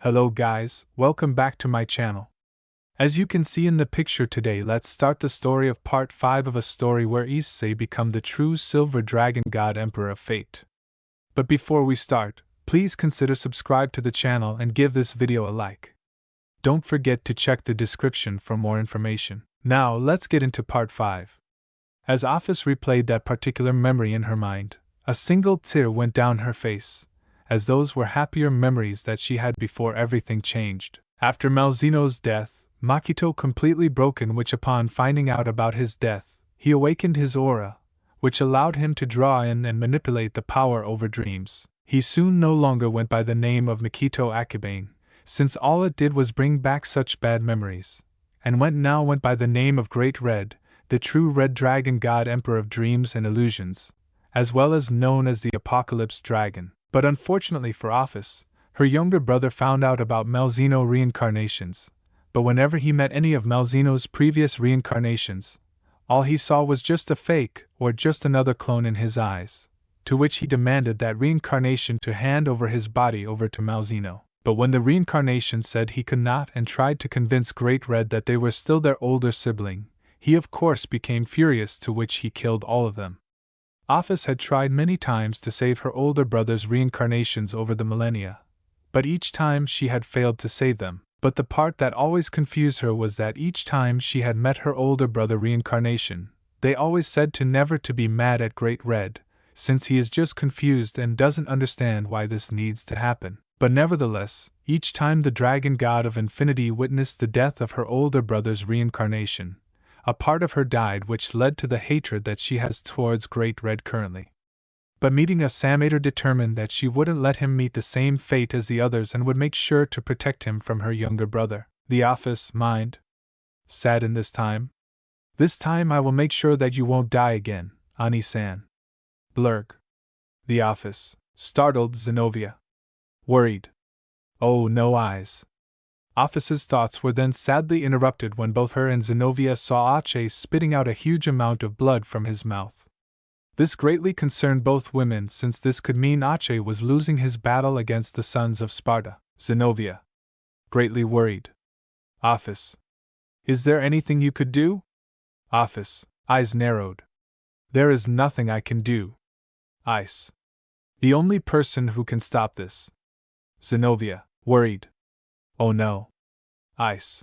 Hello guys, welcome back to my channel. As you can see in the picture today, let's start the story of part 5 of a story where Issei become the true silver dragon god emperor of fate. But before we start, please consider subscribe to the channel and give this video a like. Don't forget to check the description for more information. Now let's get into part 5. As Office replayed that particular memory in her mind, a single tear went down her face, as those were happier memories that she had before everything changed. After Malzeno's death, Makito completely broken, which upon finding out about his death, he awakened his aura, which allowed him to draw in and manipulate the power over dreams. He soon no longer went by the name of Makito Akibane, since all it did was bring back such bad memories, and went by the name of Great Red, the true Red Dragon God Emperor of Dreams and Illusions, as well as known as the Apocalypse Dragon. But unfortunately for Office, her younger brother found out about Malzeno reincarnations, but whenever he met any of Malzeno's previous reincarnations, all he saw was just a fake or just another clone in his eyes, to which he demanded that reincarnation to hand over his body over to Malzeno. But when the reincarnation said he could not and tried to convince Great Red that they were still their older sibling, he of course became furious, to which he killed all of them. Office had tried many times to save her older brother's reincarnations over the millennia, but each time she had failed to save them. But the part that always confused her was that each time she had met her older brother reincarnation, they always said to never to be mad at Great Red, since he is just confused and doesn't understand why this needs to happen. But nevertheless, each time the Dragon God of Infinity witnessed the death of her older brother's reincarnation, a part of her died, which led to the hatred that she has towards Great Red currently. But meeting Asamater determined that she wouldn't let him meet the same fate as the others and would make sure to protect him from her younger brother. The Office mind said in this time I will make sure that you won't die again, Ani-san. Blurg. The Office, startled Zenobia. Worried. Oh no, eyes. Office's thoughts were then sadly interrupted when both her and Zenobia saw Issei spitting out a huge amount of blood from his mouth. This greatly concerned both women, since this could mean Issei was losing his battle against the sons of Sparta. Zenobia. Greatly worried. Office. Is there anything you could do? Office, eyes narrowed. There is nothing I can do. Ice. The only person who can stop this. Zenobia, worried. Oh no. Ice.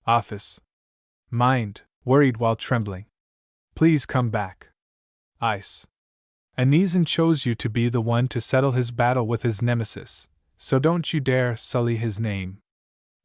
Office. Mind, worried while trembling. Please come back. Ice. Anizan chose you to be the one to settle his battle with his nemesis, so don't you dare sully his name.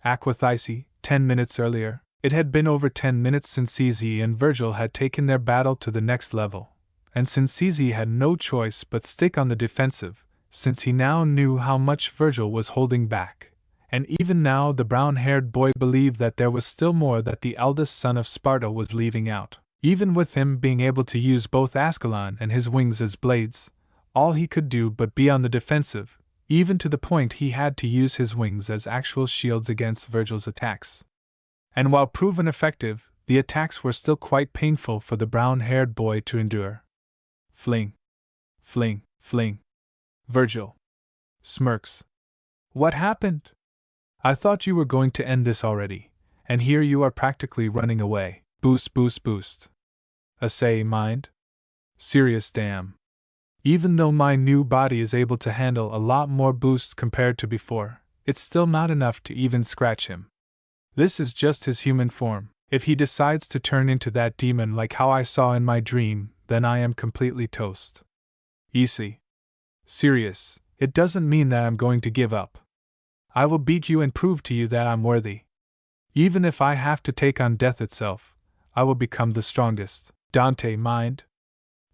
Aquathyce, 10 minutes earlier. It had been over 10 minutes since Issei and Virgil had taken their battle to the next level, and since Issei had no choice but stick on the defensive, since he now knew how much Virgil was holding back. And even now the brown-haired boy believed that there was still more that the eldest son of Sparta was leaving out. Even with him being able to use both Ascalon and his wings as blades, all he could do but be on the defensive, even to the point he had to use his wings as actual shields against Virgil's attacks. And while proven effective, the attacks were still quite painful for the brown-haired boy to endure. Fling. Fling, fling. Virgil. Smirks. What happened? I thought you were going to end this already, and here you are practically running away. Boost, boost, boost. Issei mind? Serious damn. Even though my new body is able to handle a lot more boosts compared to before, it's still not enough to even scratch him. This is just his human form. If he decides to turn into that demon like how I saw in my dream, then I am completely toast. Issei. Serious, it doesn't mean that I'm going to give up. I will beat you and prove to you that I'm worthy. Even if I have to take on death itself, I will become the strongest. Dante mind?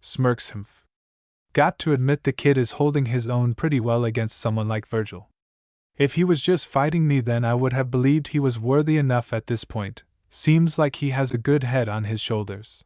Smirks him. Got to admit the kid is holding his own pretty well against someone like Virgil. If he was just fighting me, then I would have believed he was worthy enough at this point. Seems like he has a good head on his shoulders.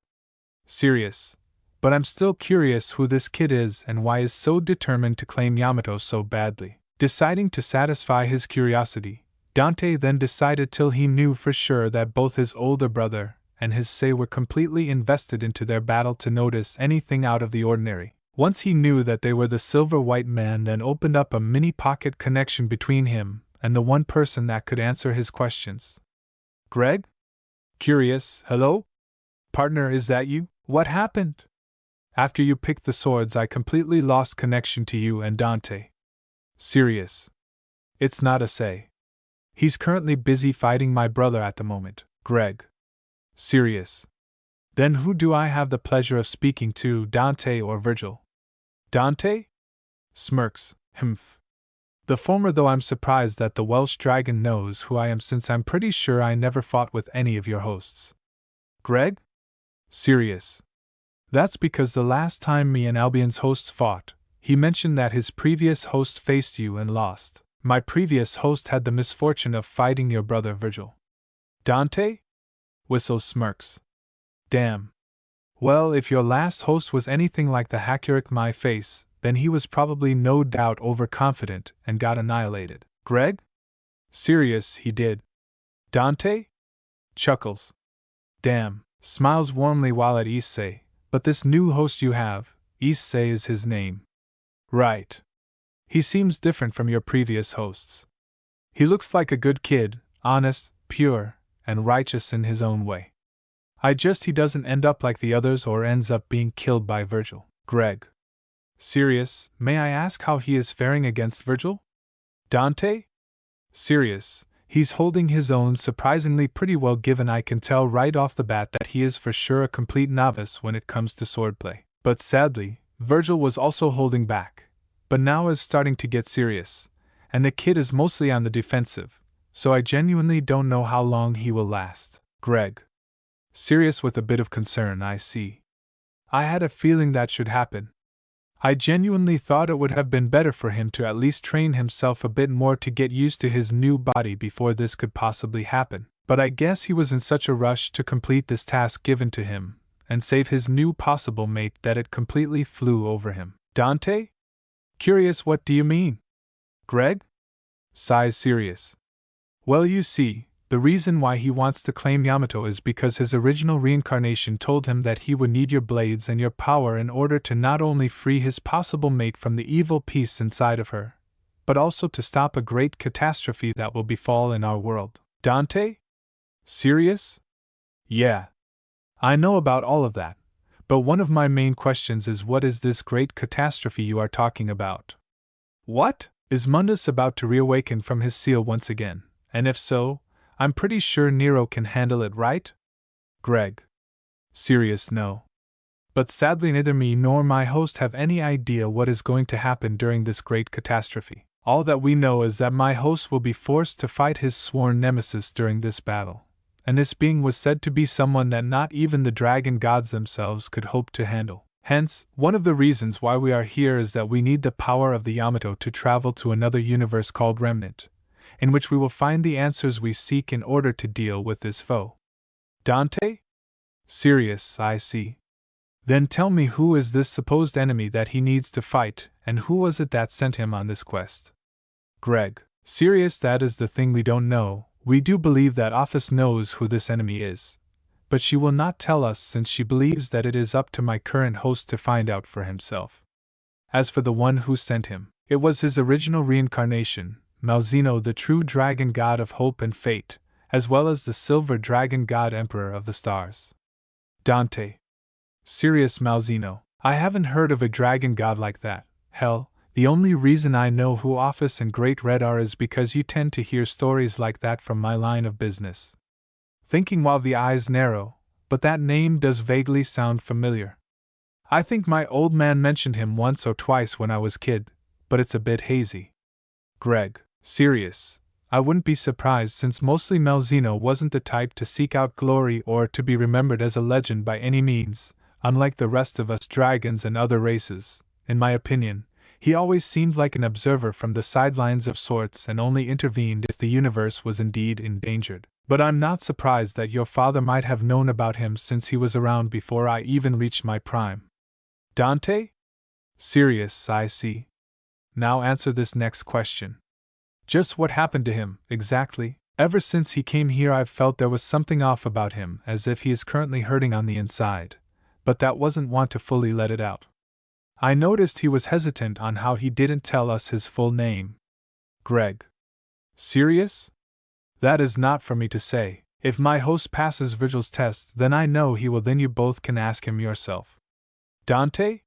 Serious. But I'm still curious who this kid is and why is so determined to claim Yamato so badly. Deciding to satisfy his curiosity, Dante then decided till he knew for sure that both his older brother and his Issei were completely invested into their battle to notice anything out of the ordinary. Once he knew that they were the Silver White Man, then opened up a mini pocket connection between him and the one person that could answer his questions. Greg? Curious, hello? Partner, is that you? What happened? After you picked the swords, I completely lost connection to you and Dante. Serious. It's not Issei. He's currently busy fighting my brother at the moment. Greg. Serious. Then who do I have the pleasure of speaking to, Dante or Virgil? Dante? Smirks. Humph. The former, though I'm surprised that the Welsh dragon knows who I am, since I'm pretty sure I never fought with any of your hosts. Greg? Serious. That's because the last time me and Albion's hosts fought, he mentioned that his previous host faced you and lost. My previous host had the misfortune of fighting your brother Virgil. Dante? Whistles. Smirks. Damn. Well, if your last host was anything like the Hakurik my face, then he was probably no doubt overconfident and got annihilated. Greg? Serious, he did. Dante? Chuckles. Damn. Smiles warmly while at Issei. But this new host you have, Issei is his name. Right. He seems different from your previous hosts. He looks like a good kid, honest, pure, and righteous in his own way. He doesn't end up like the others or ends up being killed by Virgil. Greg. Serious, may I ask how he is faring against Virgil? Dante? Serious, he's holding his own surprisingly pretty well, given I can tell right off the bat that he is for sure a complete novice when it comes to swordplay. But sadly, Virgil was also holding back, but now is starting to get serious, and the kid is mostly on the defensive, so I genuinely don't know how long he will last. Greg. Serious with a bit of concern, I see. I had a feeling that should happen. I genuinely thought it would have been better for him to at least train himself a bit more to get used to his new body before this could possibly happen, but I guess he was in such a rush to complete this task given to him and save his new possible mate that it completely flew over him. Dante? Curious, what do you mean? Greg? Sighs. Serious. Well, you see, the reason why he wants to claim Yamato is because his original reincarnation told him that he would need your blades and your power in order to not only free his possible mate from the evil beast inside of her, but also to stop a great catastrophe that will befall in our world. Dante? Serious? Yeah. I know about all of that, but one of my main questions is, what is this great catastrophe you are talking about? What? Is Mundus about to reawaken from his seal once again, and if so, I'm pretty sure Nero can handle it, right? Greg. Serious, no. But sadly neither me nor my host have any idea what is going to happen during this great catastrophe. All that we know is that my host will be forced to fight his sworn nemesis during this battle, and this being was said to be someone that not even the dragon gods themselves could hope to handle. Hence, one of the reasons why we are here is that we need the power of the Yamato to travel to another universe called Remnant, in which we will find the answers we seek in order to deal with this foe. Dante? Serious, I see. Then tell me, who is this supposed enemy that he needs to fight, and who was it that sent him on this quest? Greg. Serious, that is the thing we don't know. We do believe that Office knows who this enemy is, but she will not tell us since she believes that it is up to my current host to find out for himself. As for the one who sent him, it was his original reincarnation, Malzeno, the true dragon god of hope and fate, as well as the silver dragon god emperor of the stars. Dante. Serious, Malzeno. I haven't heard of a dragon god like that. Hell, the only reason I know who Office and Great Red are is because you tend to hear stories like that from my line of business. Thinking while the eyes narrow, but that name does vaguely sound familiar. I think my old man mentioned him once or twice when I was kid, but it's a bit hazy. Greg. Serious. I wouldn't be surprised, since mostly Malzeno wasn't the type to seek out glory or to be remembered as a legend by any means, unlike the rest of us dragons and other races. In my opinion, he always seemed like an observer from the sidelines of sorts and only intervened if the universe was indeed endangered. But I'm not surprised that your father might have known about him, since he was around before I even reached my prime. Dante? Serious, I see. Now answer this next question. Just what happened to him, exactly? Ever since he came here I've felt there was something off about him, as if he is currently hurting on the inside, but that wasn't want to fully let it out. I noticed he was hesitant on how he didn't tell us his full name. Greg. Serious? That is not for me to say. If my host passes Virgil's test, then I know he will. Then you both can ask him yourself. Dante?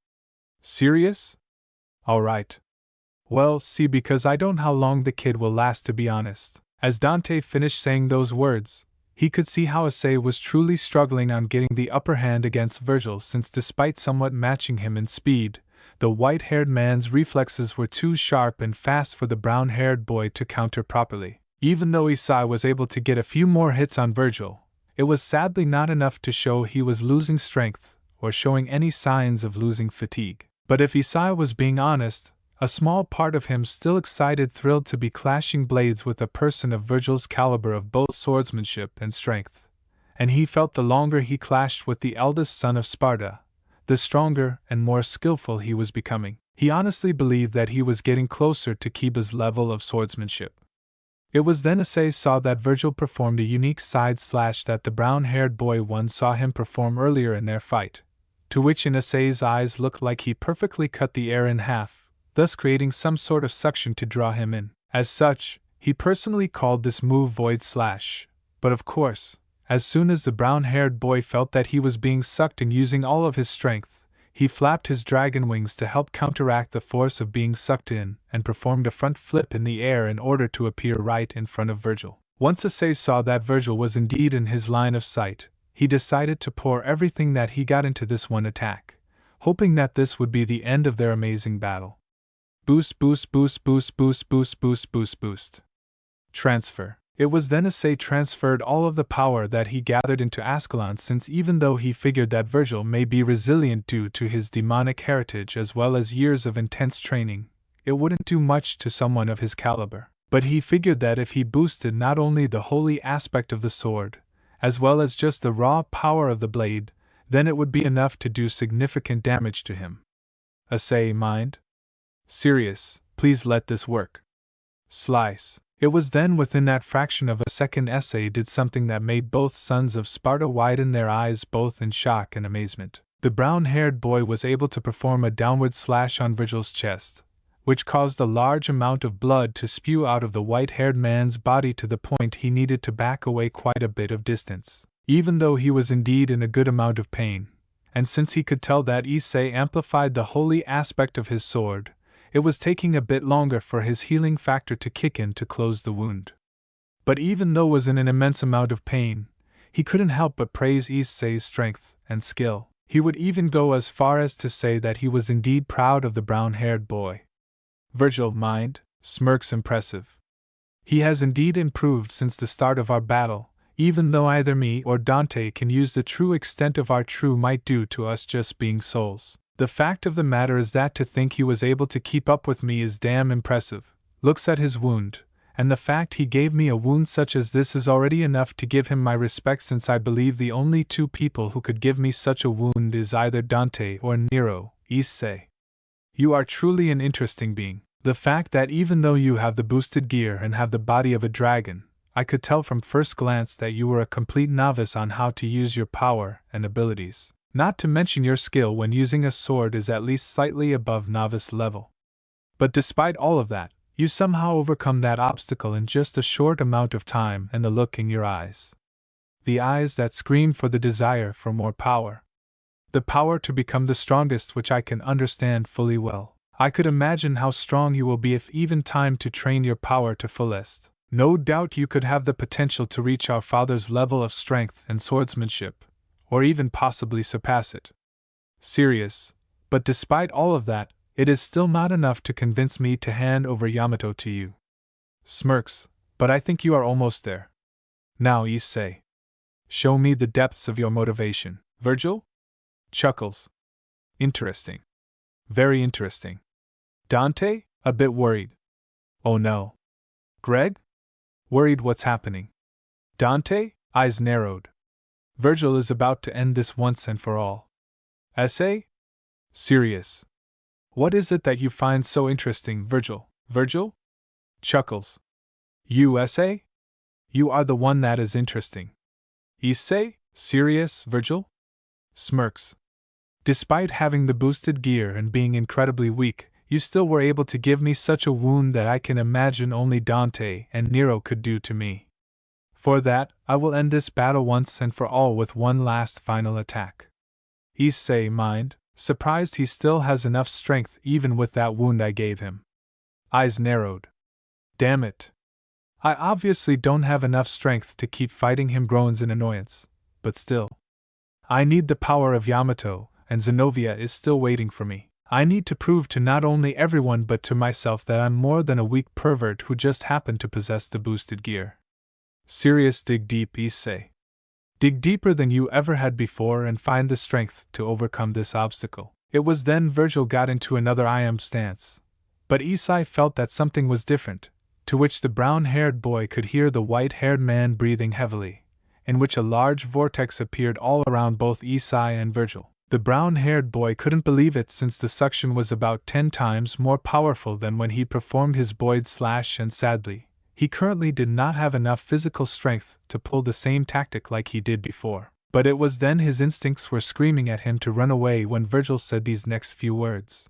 Serious? All right. Well, see, because I don't know how long the kid will last, to be honest. As Dante finished saying those words, he could see how Issei was truly struggling on getting the upper hand against Virgil, since despite somewhat matching him in speed, the white-haired man's reflexes were too sharp and fast for the brown-haired boy to counter properly. Even though Issei was able to get a few more hits on Virgil, it was sadly not enough to show he was losing strength or showing any signs of losing fatigue. But if Issei was being honest, a small part of him still thrilled to be clashing blades with a person of Virgil's caliber of both swordsmanship and strength, and he felt the longer he clashed with the eldest son of Sparta, the stronger and more skillful he was becoming. He honestly believed that he was getting closer to Kiba's level of swordsmanship. It was then Issei saw that Virgil performed a unique side slash that the brown-haired boy once saw him perform earlier in their fight, to which in Issei's eyes looked like he perfectly cut the air in half, thus creating some sort of suction to draw him in. As such, he personally called this move Void Slash, but of course, as soon as the brown-haired boy felt that he was being sucked and using all of his strength, he flapped his dragon wings to help counteract the force of being sucked in and performed a front flip in the air in order to appear right in front of Virgil. Once Issei saw that Virgil was indeed in his line of sight, he decided to pour everything that he got into this one attack, hoping that this would be the end of their amazing battle. Boost, boost, boost, boost, boost, boost, boost, boost, boost. Transfer. It was then Issei transferred all of the power that he gathered into Ascalon, since even though he figured that Virgil may be resilient due to his demonic heritage as well as years of intense training, it wouldn't do much to someone of his caliber. But he figured that if he boosted not only the holy aspect of the sword, as well as just the raw power of the blade, then it would be enough to do significant damage to him. Issei, mind? Serious, please let this work. Slice. It was then within that fraction of a second Issei did something that made both sons of Sparta widen their eyes both in shock and amazement. The brown-haired boy was able to perform a downward slash on Virgil's chest, which caused a large amount of blood to spew out of the white-haired man's body to the point he needed to back away quite a bit of distance. Even though he was indeed in a good amount of pain, and since he could tell that Issei amplified the holy aspect of his sword, it was taking a bit longer for his healing factor to kick in to close the wound. But even though was in an immense amount of pain, he couldn't help but praise Issei's strength and skill. He would even go as far as to say that he was indeed proud of the brown-haired boy. Virgil, mind? Smirks impressive. He has indeed improved since the start of our battle, even though either me or Dante can use the true extent of our true might due to us just being souls. The fact of the matter is that to think he was able to keep up with me is damn impressive. Looks at his wound, and the fact he gave me a wound such as this is already enough to give him my respect, since I believe the only two people who could give me such a wound is either Dante or Nero. Issei. You are truly an interesting being. The fact that even though you have the boosted gear and have the body of a dragon, I could tell from first glance that you were a complete novice on how to use your power and abilities. Not to mention your skill when using a sword is at least slightly above novice level. But despite all of that, you somehow overcome that obstacle in just a short amount of time, and the look in your eyes. The eyes that scream for the desire for more power. The power to become the strongest, which I can understand fully well. I could imagine how strong you will be if even time to train your power to fullest. No doubt you could have the potential to reach our father's level of strength and swordsmanship, or even possibly surpass it. Serious, but despite all of that, it is still not enough to convince me to hand over Yamato to you. Smirks, but I think you are almost there. Now, Issei, show me the depths of your motivation. Virgil? Chuckles. Interesting. Very interesting. Dante? A bit worried. Oh no. Greg? Worried what's happening. Dante? Eyes narrowed. Virgil is about to end this once and for all. Issei? Serious. What is it that you find so interesting, Virgil? Virgil? Chuckles. You, Issei? You are the one that is interesting. Issei? Serious, Virgil? Smirks. Despite having the boosted gear and being incredibly weak, you still were able to give me such a wound that I can imagine only Dante and Nero could do to me. For that, I will end this battle once and for all with one last final attack. Issei mind, surprised he still has enough strength even with that wound I gave him. Eyes narrowed. Damn it. I obviously don't have enough strength to keep fighting him, groans in annoyance, but still. I need the power of Yamato, and Zenobia is still waiting for me. I need to prove to not only everyone but to myself that I'm more than a weak pervert who just happened to possess the boosted gear. Serious, dig deep, Issei. Dig deeper than you ever had before and find the strength to overcome this obstacle. It was then Virgil got into another I am stance. But Issei felt that something was different, to which the brown-haired boy could hear the white-haired man breathing heavily, in which a large vortex appeared all around both Issei and Virgil. The brown-haired boy couldn't believe it since the suction was about 10 times more powerful than when he performed his Boyd slash, and sadly, he currently did not have enough physical strength to pull the same tactic like he did before. But it was then his instincts were screaming at him to run away when Virgil said these next few words.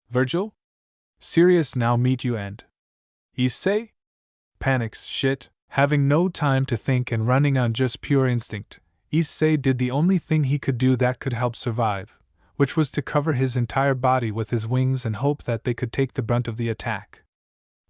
Virgil? Serious, now meet you and Issei? Panics, shit. Having no time to think and running on just pure instinct, Issei did the only thing he could do that could help survive, which was to cover his entire body with his wings and hope that they could take the brunt of the attack.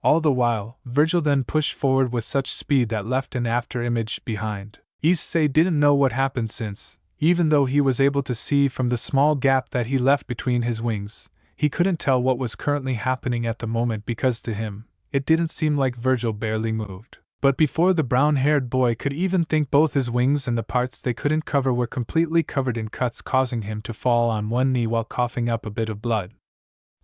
All the while, Virgil then pushed forward with such speed that left an after image behind. Issei didn't know what happened since, even though he was able to see from the small gap that he left between his wings, he couldn't tell what was currently happening at the moment because to him, it didn't seem like Virgil barely moved. But before the brown-haired boy could even think, both his wings and the parts they couldn't cover were completely covered in cuts, causing him to fall on one knee while coughing up a bit of blood.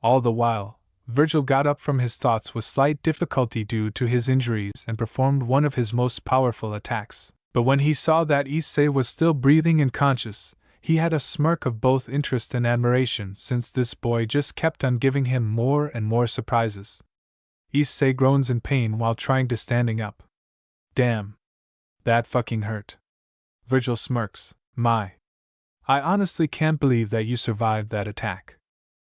All the while, Virgil got up from his thoughts with slight difficulty due to his injuries and performed one of his most powerful attacks. But when he saw that Issei was still breathing and conscious, he had a smirk of both interest and admiration, since this boy just kept on giving him more and more surprises. Issei groans in pain while trying to standing up. Damn. That fucking hurt. Virgil smirks. My. I honestly can't believe that you survived that attack.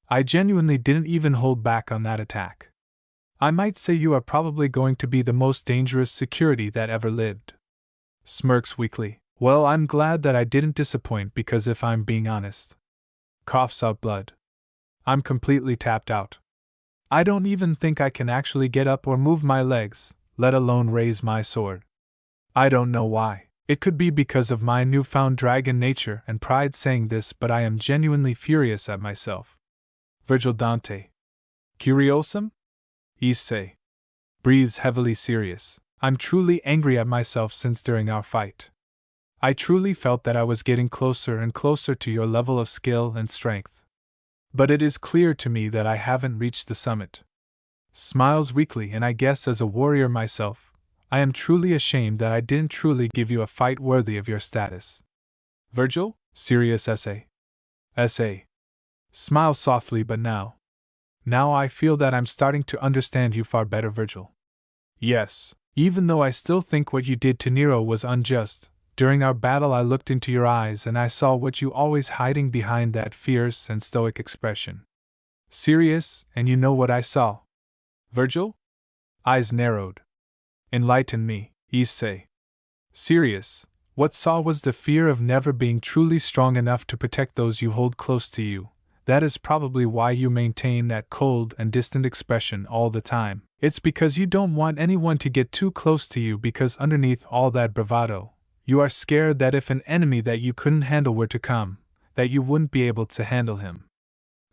I genuinely didn't even hold back on that attack. I might say you are probably going to be the most dangerous security that ever lived. Smirks weakly. Well, I'm glad that I didn't disappoint, because if I'm being honest. Coughs out blood. I'm completely tapped out. I don't even think I can actually get up or move my legs, let alone raise my sword. I don't know why. It could be because of my newfound dragon nature and pride saying this, but I am genuinely furious at myself. Virgil Dante. Curiosum? Issei. Breathes heavily, serious. I'm truly angry at myself since during our fight. I truly felt that I was getting closer and closer to your level of skill and strength. But it is clear to me that I haven't reached the summit. Smiles weakly, and I guess as a warrior myself, I am truly ashamed that I didn't truly give you a fight worthy of your status. Virgil? Serious Issei. Issei. Smile softly, but now I feel that I'm starting to understand you far better, Virgil. Yes, even though I still think what you did to Nero was unjust, during our battle I looked into your eyes and I saw what you always hiding behind that fierce and stoic expression. Serious, and you know what I saw. Virgil? Eyes narrowed. Enlighten me, Issei. Serious, what saw was the fear of never being truly strong enough to protect those you hold close to you. That is probably why you maintain that cold and distant expression all the time. It's because you don't want anyone to get too close to you, because underneath all that bravado, you are scared that if an enemy that you couldn't handle were to come, that you wouldn't be able to handle him.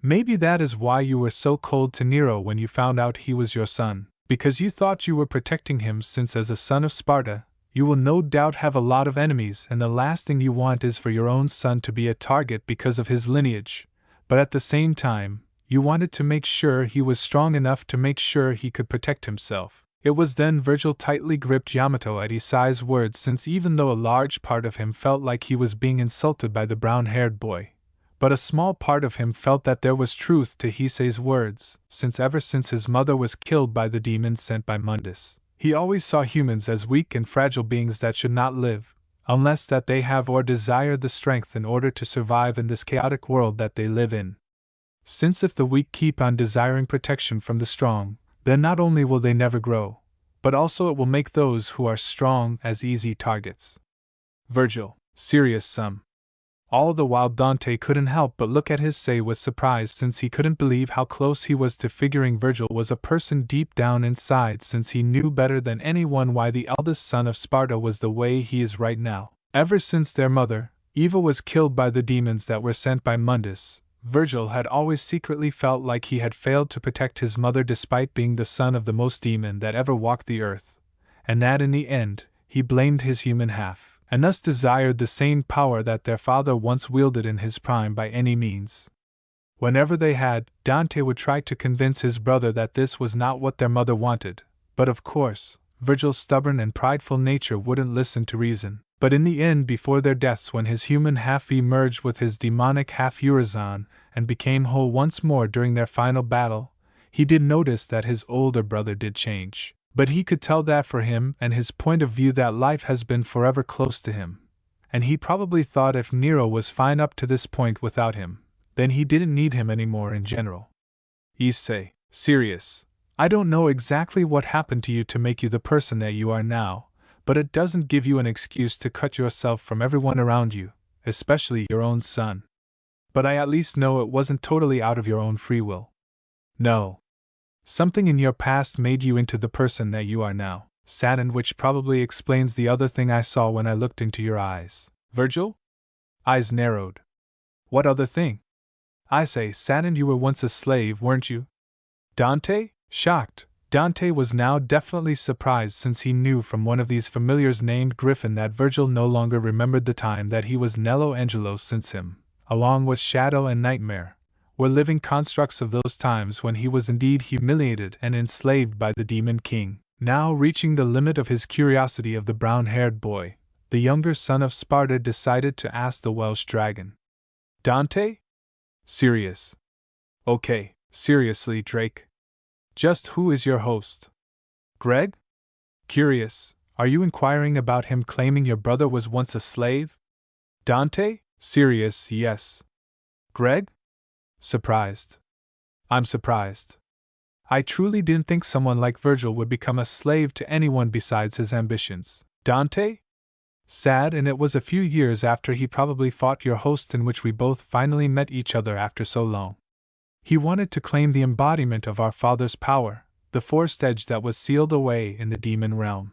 Maybe that is why you were so cold to Nero when you found out he was your son, because you thought you were protecting him, since as a son of Sparta, you will no doubt have a lot of enemies and the last thing you want is for your own son to be a target because of his lineage. But at the same time, you wanted to make sure he was strong enough to make sure he could protect himself. It was then Virgil tightly gripped Yamato at Issei's words, since even though a large part of him felt like he was being insulted by the brown-haired boy, but a small part of him felt that there was truth to Issei's words, since ever since his mother was killed by the demon sent by Mundus, he always saw humans as weak and fragile beings that should not live, unless that they have or desire the strength in order to survive in this chaotic world that they live in. Since if the weak keep on desiring protection from the strong, then not only will they never grow, but also it will make those who are strong as easy targets. Virgil, serious sum. All the while Dante couldn't help but look at Issei with surprise, since he couldn't believe how close he was to figuring Virgil was a person deep down inside, since he knew better than anyone why the eldest son of Sparta was the way he is right now. Ever since their mother, Eva, was killed by the demons that were sent by Mundus, Virgil had always secretly felt like he had failed to protect his mother despite being the son of the most demon that ever walked the earth, and that in the end, he blamed his human half, and thus desired the same power that their father once wielded in his prime by any means. Whenever they had, Dante would try to convince his brother that this was not what their mother wanted, but of course, Virgil's stubborn and prideful nature wouldn't listen to reason. But in the end, before their deaths, when his human half merged with his demonic half Urizen and became whole once more during their final battle, he did notice that his older brother did change. But he could tell that for him and his point of view that life has been forever close to him, and he probably thought if Nero was fine up to this point without him, then he didn't need him anymore in general. Issei, serious. I don't know exactly what happened to you to make you the person that you are now, but it doesn't give you an excuse to cut yourself from everyone around you, especially your own son. But I at least know it wasn't totally out of your own free will. No. Something in your past made you into the person that you are now, saddened, which probably explains the other thing I saw when I looked into your eyes. Virgil? Eyes narrowed. What other thing? I say, saddened, you were once a slave, weren't you? Dante? Shocked. Dante was now definitely surprised, since he knew from one of these familiars named Griffin that Virgil no longer remembered the time that he was Nelo Angelo, since him, along with Shadow and Nightmare, were living constructs of those times when he was indeed humiliated and enslaved by the Demon King. Now reaching the limit of his curiosity of the brown-haired boy, the younger son of Sparta decided to ask the Welsh dragon. Dante? Serious. Okay, seriously, Drake. Just who is your host? Greg? Curious, are you inquiring about him claiming your brother was once a slave? Dante? Serious, yes. Greg? Surprised. I'm surprised. I truly didn't think someone like Virgil would become a slave to anyone besides his ambitions. Dante? Sad, and it was a few years after he probably fought your host in which we both finally met each other after so long. He wanted to claim the embodiment of our father's power, the forced edge that was sealed away in the demon realm.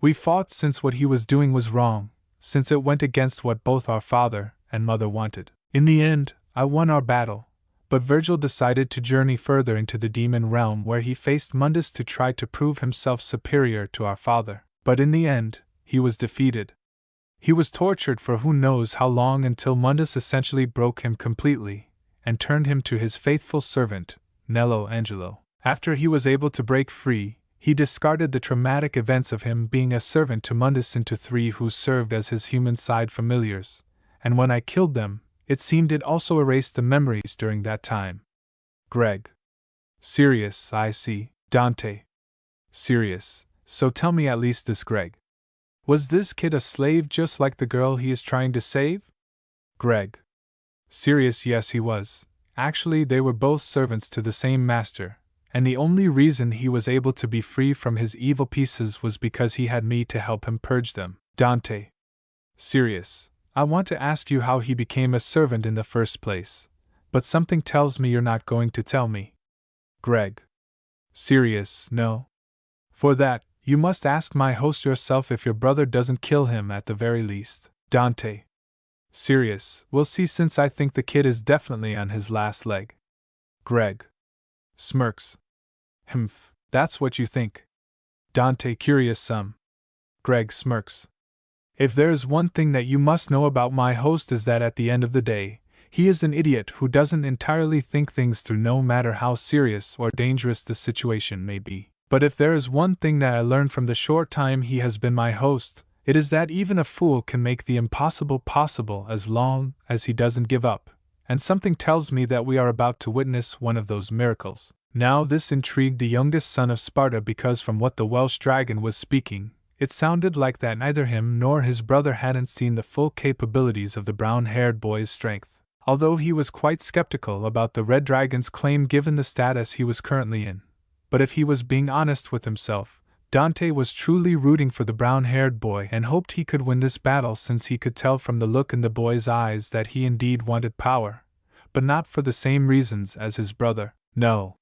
We fought since what he was doing was wrong, since it went against what both our father and mother wanted. In the end, I won our battle, but Virgil decided to journey further into the demon realm where he faced Mundus to try to prove himself superior to our father. But in the end, he was defeated. He was tortured for who knows how long until Mundus essentially broke him completely and turned him to his faithful servant, Nelo Angelo. After he was able to break free, he discarded the traumatic events of him being a servant to Mundus into three who served as his human side familiars, and when I killed them, it seemed it also erased the memories during that time. Greg. Serious, I see. Dante. Serious. So tell me at least this, Greg. Was this kid a slave just like the girl he is trying to save? Greg. Serious, yes, he was. Actually, they were both servants to the same master, and the only reason he was able to be free from his evil pieces was because he had me to help him purge them. Dante. Serious. I want to ask you how he became a servant in the first place, but something tells me you're not going to tell me. Greg. Serious, no. For that, you must ask my host yourself if your brother doesn't kill him at the very least. Dante. Serious, we'll see, since I think the kid is definitely on his last leg. Greg. Smirks. Humph, that's what you think. Dante, curious some. Greg smirks. If there's one thing that you must know about my host is that at the end of the day, he is an idiot who doesn't entirely think things through, no matter how serious or dangerous the situation may be. But if there is one thing that I learned from the short time he has been my host, it is that even a fool can make the impossible possible as long as he doesn't give up, and something tells me that we are about to witness one of those miracles. Now this intrigued the youngest son of Sparta, because from what the Welsh dragon was speaking, it sounded like that neither him nor his brother hadn't seen the full capabilities of the brown-haired boy's strength. although he was quite skeptical about the Red Dragon's claim given the status he was currently in. But if he was being honest with himself, Dante was truly rooting for the brown-haired boy and hoped he could win this battle, since he could tell from the look in the boy's eyes that he indeed wanted power, but not for the same reasons as his brother. No.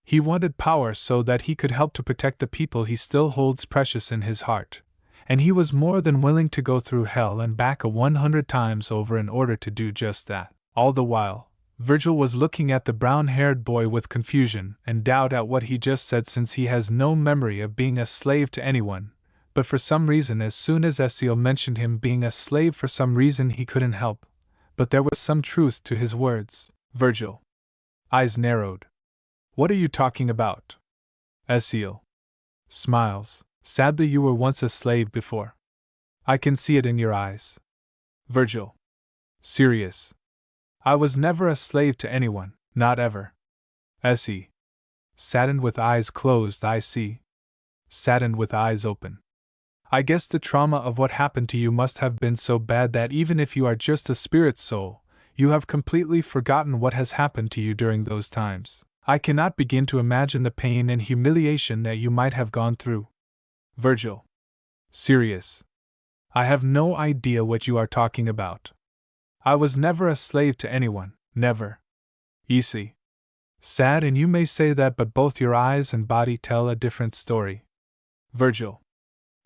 He wanted power so that he could help to protect the people he still holds precious in his heart, and he was more than willing to go through hell and back 100 times over in order to do just that. All the while, Virgil was looking at the brown-haired boy with confusion and doubt at what he just said, since he has no memory of being a slave to anyone, but for some reason as soon as Issei mentioned him being a slave, for some reason he couldn't help. But there was some truth to his words. Virgil. Eyes narrowed. What are you talking about? Issei. Smiles. Sadly, you were once a slave before. I can see it in your eyes. Virgil. Serious. I was never a slave to anyone, not ever. Issei. Saddened with eyes closed. I see. Saddened with eyes open. I guess the trauma of what happened to you must have been so bad that even if you are just a spirit soul, you have completely forgotten what has happened to you during those times. I cannot begin to imagine the pain and humiliation that you might have gone through. Virgil. Serious. I have no idea what you are talking about. I was never a slave to anyone, never. Issei. Sad, and you may say that, but both your eyes and body tell a different story. Virgil.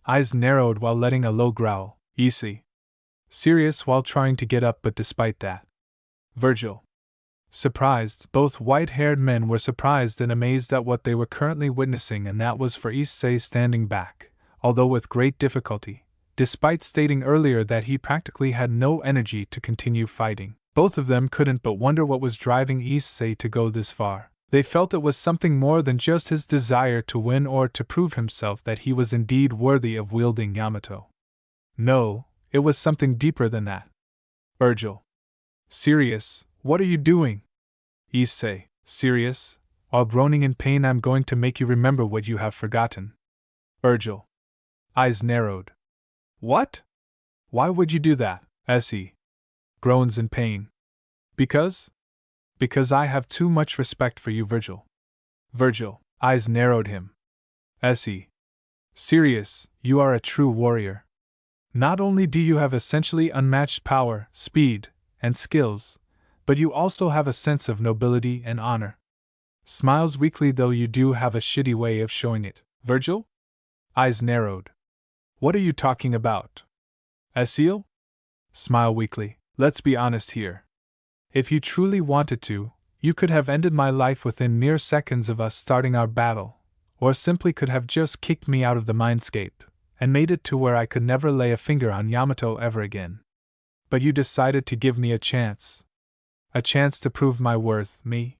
Eyes narrowed while letting a low growl. Issei. Serious while trying to get up, but despite that. Virgil. Surprised. Both white-haired men were surprised and amazed at what they were currently witnessing, and that was for Issei standing back, although with great difficulty, despite stating earlier that he practically had no energy to continue fighting. Both of them couldn't but wonder what was driving Issei to go this far. They felt it was something more than just his desire to win or to prove himself that he was indeed worthy of wielding Yamato. No, it was something deeper than that. Virgil. Serious, what are you doing? Issei. Serious, while groaning in pain, I'm going to make you remember what you have forgotten. Virgil. Eyes narrowed. What? Why would you do that? Issei. Groans in pain. Because I have too much respect for you, Virgil. Virgil. Eyes narrowed him. Issei. Serious, you are a true warrior. Not only do you have essentially unmatched power, speed, and skills, but you also have a sense of nobility and honor. Smiles weakly, though you do have a shitty way of showing it. Virgil? Eyes narrowed. What are you talking about? Issei? Smile weakly. Let's be honest here. If you truly wanted to, you could have ended my life within mere seconds of us starting our battle, or simply could have just kicked me out of the mindscape, and made it to where I could never lay a finger on Yamato ever again. But you decided to give me a chance. A chance to prove my worth, me?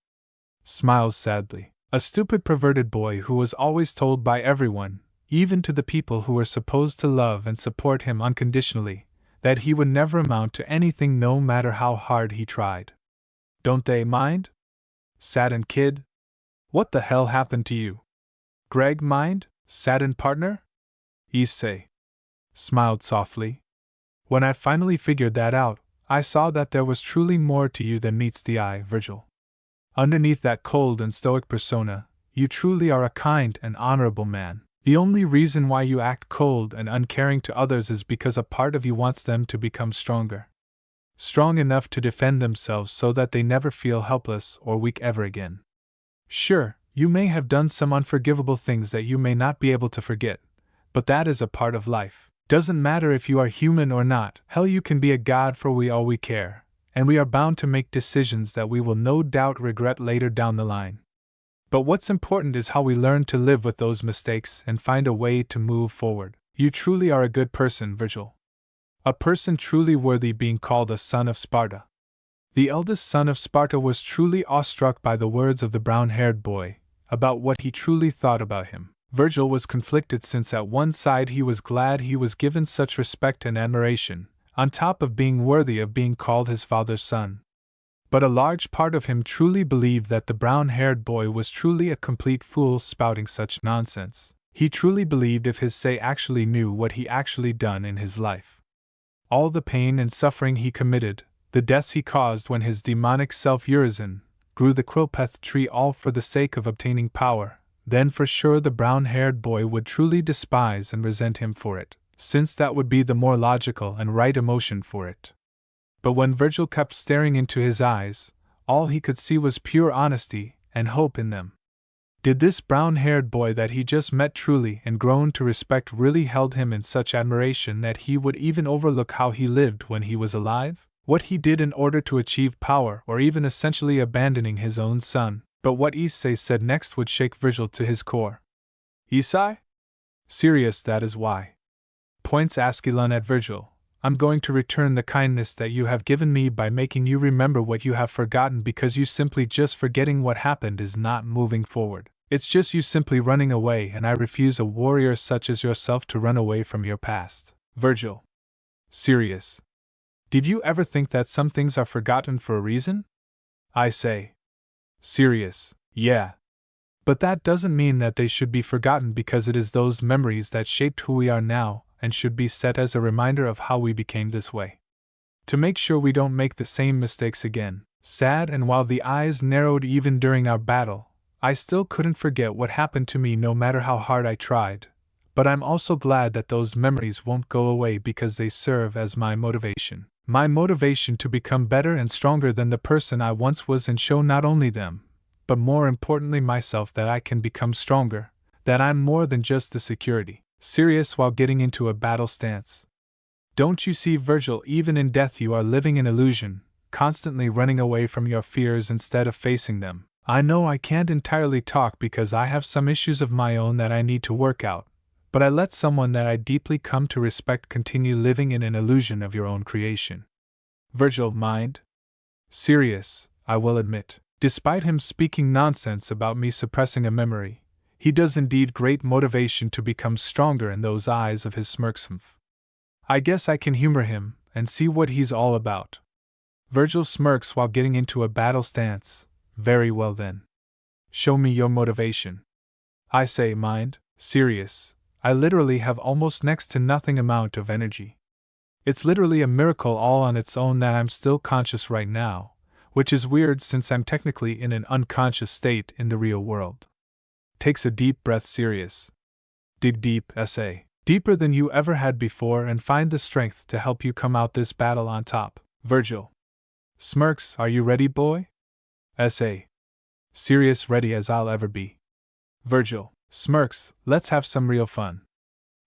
Smiles sadly. A stupid perverted boy who was always told by everyone, even to the people who were supposed to love and support him unconditionally, that he would never amount to anything no matter how hard he tried. Don't they mind? Saddened kid? What the hell happened to you? Greg mind? Saddened partner? Issei smiled softly. When I finally figured that out, I saw that there was truly more to you than meets the eye, Virgil. Underneath that cold and stoic persona, you truly are a kind and honorable man. The only reason why you act cold and uncaring to others is because a part of you wants them to become stronger. Strong enough to defend themselves so that they never feel helpless or weak ever again. Sure, you may have done some unforgivable things that you may not be able to forget, but that is a part of life. Doesn't matter if you are human or not, hell, you can be a god for all we care, and we are bound to make decisions that we will no doubt regret later down the line. But what's important is how we learn to live with those mistakes and find a way to move forward. You truly are a good person, Virgil. A person truly worthy being called a son of Sparta. The eldest son of Sparta was truly awestruck by the words of the brown-haired boy, about what he truly thought about him. Virgil was conflicted, since at one side he was glad he was given such respect and admiration, on top of being worthy of being called his father's son. But a large part of him truly believed that the brown-haired boy was truly a complete fool spouting such nonsense. He truly believed if Issei actually knew what he actually done in his life. All the pain and suffering he committed, the deaths he caused when his demonic self Urizen grew the Quilpeth tree all for the sake of obtaining power, then for sure the brown-haired boy would truly despise and resent him for it, since that would be the more logical and right emotion for it. But when Virgil kept staring into his eyes, all he could see was pure honesty and hope in them. Did this brown-haired boy that he just met truly and grown to respect really held him in such admiration that he would even overlook how he lived when he was alive? What he did in order to achieve power, or even essentially abandoning his own son? But what Issei said next would shake Virgil to his core. Issei? Serious, that is why. Points Askelon at Virgil. I'm going to return the kindness that you have given me by making you remember what you have forgotten, because you simply just forgetting what happened is not moving forward. It's just you simply running away, and I refuse a warrior such as yourself to run away from your past. Virgil. Serious. Did you ever think that some things are forgotten for a reason? I say. Serious. Yeah. But that doesn't mean that they should be forgotten, because it is those memories that shaped who we are now, and should be set as a reminder of how we became this way. To make sure we don't make the same mistakes again. Sad, and while the eyes narrowed even during our battle, I still couldn't forget what happened to me no matter how hard I tried. But I'm also glad that those memories won't go away, because they serve as my motivation. My motivation to become better and stronger than the person I once was, and show not only them, but more importantly myself, that I can become stronger, that I'm more than just the security. Serious while getting into a battle stance. Don't you see, Virgil, even in death you are living in illusion, constantly running away from your fears instead of facing them. I know I can't entirely talk because I have some issues of my own that I need to work out, but I let someone that I deeply come to respect continue living in an illusion of your own creation. Virgil, mind? Serious, I will admit. Despite him speaking nonsense about me suppressing a memory, he does indeed great motivation to become stronger in those eyes of his smirksumph. I guess I can humor him and see what he's all about. Virgil smirks while getting into a battle stance. Very well then. Show me your motivation. I say, mind? Serious. I literally have almost next to nothing amount of energy. It's literally a miracle all on its own that I'm still conscious right now, which is weird since I'm technically in an unconscious state in the real world. Takes a deep breath. Serious. Dig deep, Issei. Deeper than you ever had before, and find the strength to help you come out this battle on top. Virgil. Smirks. Are you ready, boy? Issei. Serious, ready as I'll ever be. Virgil. Smirks. Let's have some real fun.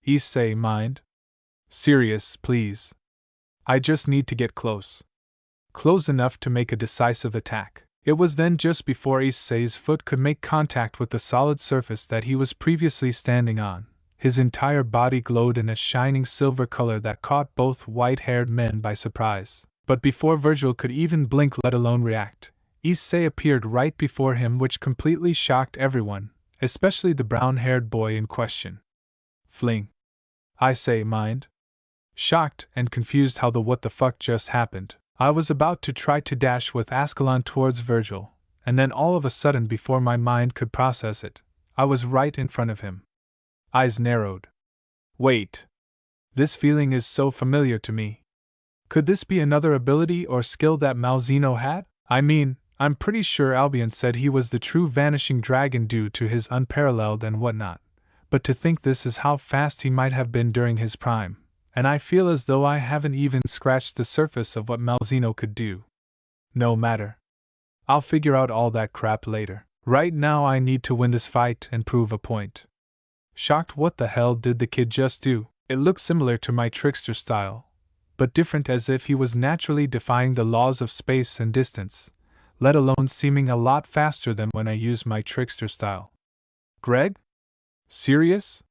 Issei, mind? Serious, please. I just need to get close. Close enough to make a decisive attack. It was then just before Issei's foot could make contact with the solid surface that he was previously standing on. His entire body glowed in a shining silver color that caught both white-haired men by surprise. But before Virgil could even blink, let alone react, Issei appeared right before him, which completely shocked everyone, especially the brown-haired boy in question. Fling. I say, mind? Shocked and confused how the what the fuck just happened, I was about to try to dash with Askelon towards Virgil, and then all of a sudden, before my mind could process it, I was right in front of him. Eyes narrowed. Wait. This feeling is so familiar to me. Could this be another ability or skill that Malzeno had? I mean, I'm pretty sure Albion said he was the true vanishing dragon due to his unparalleled and whatnot, but to think this is how fast he might have been during his prime. And I feel as though I haven't even scratched the surface of what Malzeno could do. No matter. I'll figure out all that crap later. Right now I need to win this fight and prove a point. Shocked, what the hell did the kid just do? It looked similar to my trickster style, but different, as if he was naturally defying the laws of space and distance, let alone seeming a lot faster than when I used my trickster style. Greg? Serious?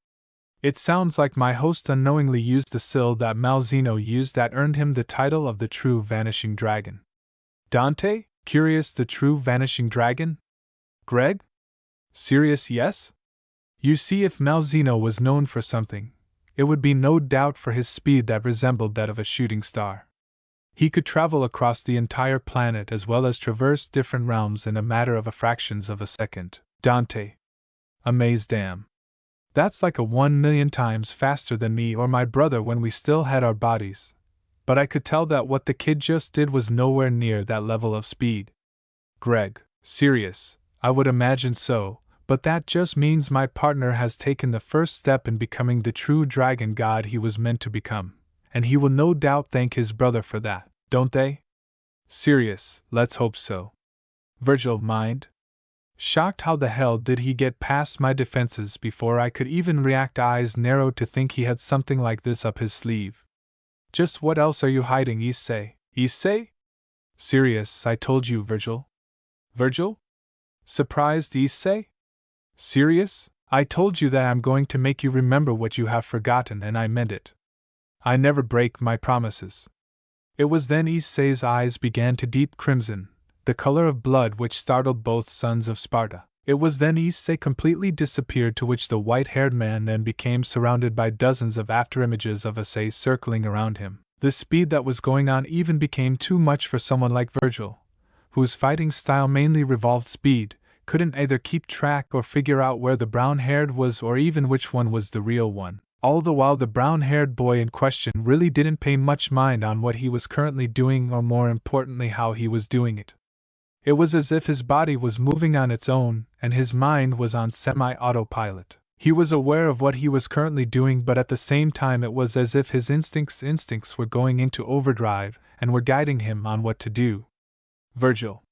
It sounds like my host unknowingly used the skill that Malzeno used that earned him the title of the true vanishing dragon. Dante? Curious, the true vanishing dragon? Greg? Serious, yes? You see, if Malzeno was known for something, it would be no doubt for his speed that resembled that of a shooting star. He could travel across the entire planet as well as traverse different realms in a matter of fractions of a second. Dante. Amazed, damn. That's like a 1,000,000 times faster than me or my brother when we still had our bodies. but I could tell that what the kid just did was nowhere near that level of speed. Greg, serious, I would imagine so, but that just means my partner has taken the first step in becoming the true dragon god he was meant to become, and he will no doubt thank his brother for that, don't they? Serious, let's hope so. Virgil, mind? Shocked how the hell did he get past my defenses before I could even react, eyes narrowed to think he had something like this up his sleeve. Just what else are you hiding, Issei? Issei? Serious, I told you, Virgil. Virgil? Surprised, Issei? Serious? I told you that I'm going to make you remember what you have forgotten, and I meant it. I never break my promises. It was then Issei's eyes began to deep crimson, the color of blood which startled both sons of Sparta. It was then Issei completely disappeared, to which the white-haired man then became surrounded by dozens of afterimages of Issei circling around him. The speed that was going on even became too much for someone like Virgil, whose fighting style mainly revolved speed, couldn't either keep track or figure out where the brown-haired was or even which one was the real one. All the while the brown-haired boy in question really didn't pay much mind on what he was currently doing, or more importantly how he was doing it. It was as if his body was moving on its own, and his mind was on semi-autopilot. He was aware of what he was currently doing, but at the same time it was as if his instincts were going into overdrive and were guiding him on what to do. Virgil.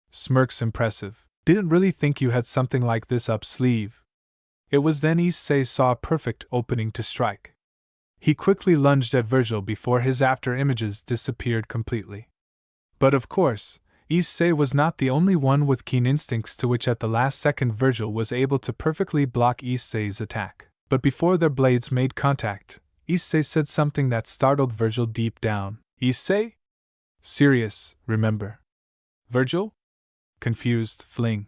Smirks impressive. Didn't really think you had something like this up sleeve. It was then Issei saw a perfect opening to strike. He quickly lunged at Virgil before his after-images disappeared completely. But of course, Issei was not the only one with keen instincts, to which at the last second Virgil was able to perfectly block Issei's attack. But before their blades made contact, Issei said something that startled Virgil deep down. Issei? Serious, remember. Virgil? Confused, fling.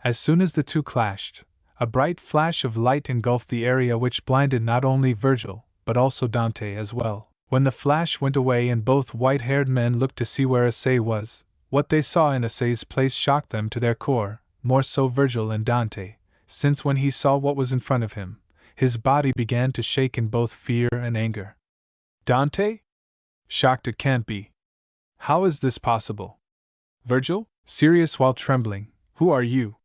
As soon as the two clashed, a bright flash of light engulfed the area, which blinded not only Virgil, but also Dante as well. When the flash went away and both white-haired men looked to see where Issei was, what they saw in Issei's place shocked them to their core, more so Virgil and Dante, since when he saw what was in front of him, his body began to shake in both fear and anger. Dante? Shocked it can't be. How is this possible? Virgil? Serious while trembling, who are you?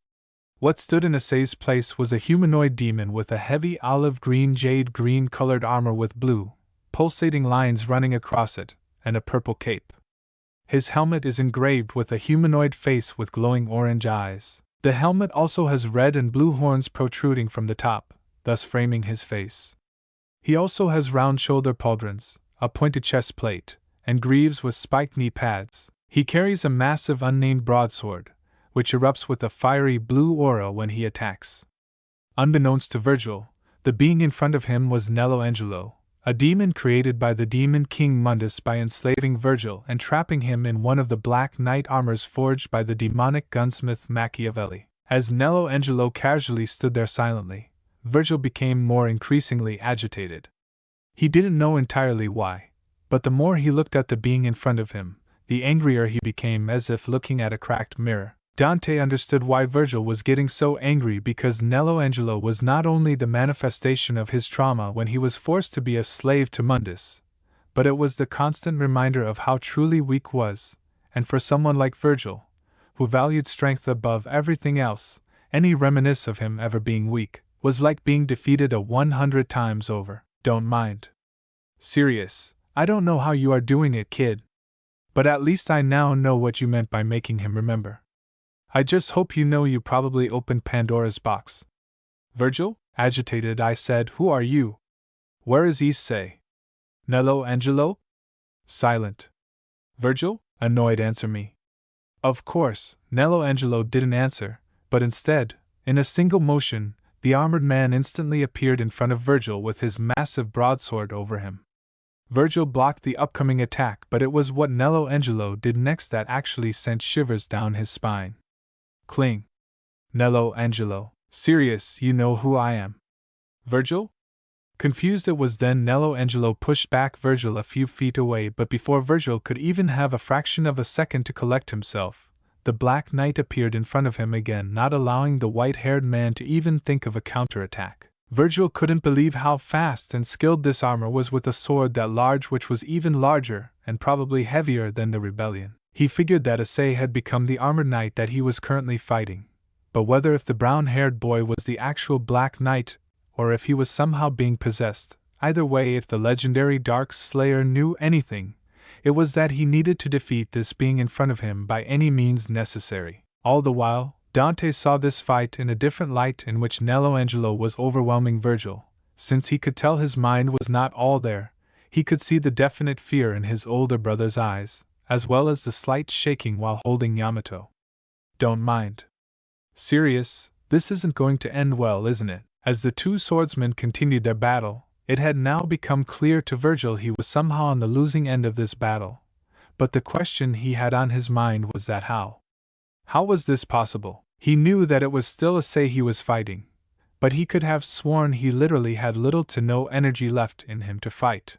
What stood in Issei's place was a humanoid demon with a heavy olive-green jade-green colored armor with blue, pulsating lines running across it, and a purple cape. His helmet is engraved with a humanoid face with glowing orange eyes. The helmet also has red and blue horns protruding from the top, thus framing his face. He also has round shoulder pauldrons, a pointed chest plate, and greaves with spiked knee pads. He carries a massive unnamed broadsword, which erupts with a fiery blue aura when he attacks. Unbeknownst to Virgil, the being in front of him was Nelo Angelo, a demon created by the demon king Mundus by enslaving Virgil and trapping him in one of the black knight armors forged by the demonic gunsmith Machiavelli. As Nelo Angelo casually stood there silently, Virgil became more increasingly agitated. He didn't know entirely why, but the more he looked at the being in front of him, the angrier he became, as if looking at a cracked mirror. Dante understood why Virgil was getting so angry, because Nelo Angelo was not only the manifestation of his trauma when he was forced to be a slave to Mundus, but it was the constant reminder of how truly weak was, and for someone like Virgil, who valued strength above everything else, any reminiscence of him ever being weak was like being defeated 100 times over. Don't mind. Serious, I don't know how you are doing it, kid. But at least I now know what you meant by making him remember. I just hope you know you probably opened Pandora's box. Virgil? Agitated, I said, who are you? Where is Issei? Nelo Angelo? Silent. Virgil? Annoyed, answer me. Of course, Nelo Angelo didn't answer, but instead, in a single motion, the armored man instantly appeared in front of Virgil with his massive broadsword over him. Virgil blocked the upcoming attack, but it was what Nelo Angelo did next that actually sent shivers down his spine. Cling. Nelo Angelo. Serious, you know who I am. Virgil? Confused, it was then Nelo Angelo pushed back Virgil a few feet away, but before Virgil could even have a fraction of a second to collect himself, the Black Knight appeared in front of him again, not allowing the white-haired man to even think of a counterattack. Virgil couldn't believe how fast and skilled this armor was with a sword that large, which was even larger and probably heavier than the rebellion. He figured that Issei had become the armored knight that he was currently fighting, but whether if the brown-haired boy was the actual Black Knight or if he was somehow being possessed, either way, if the legendary Dark Slayer knew anything, it was that he needed to defeat this being in front of him by any means necessary. All the while, Dante saw this fight in a different light in which Nelo Angelo was overwhelming Virgil. Since he could tell his mind was not all there, he could see the definite fear in his older brother's eyes, as well as the slight shaking while holding Yamato. Don't mind. Serious, this isn't going to end well, isn't it? As the two swordsmen continued their battle, it had now become clear to Virgil he was somehow on the losing end of this battle, but the question he had on his mind was that how? How was this possible? He knew that it was still Issei he was fighting, but he could have sworn he literally had little to no energy left in him to fight.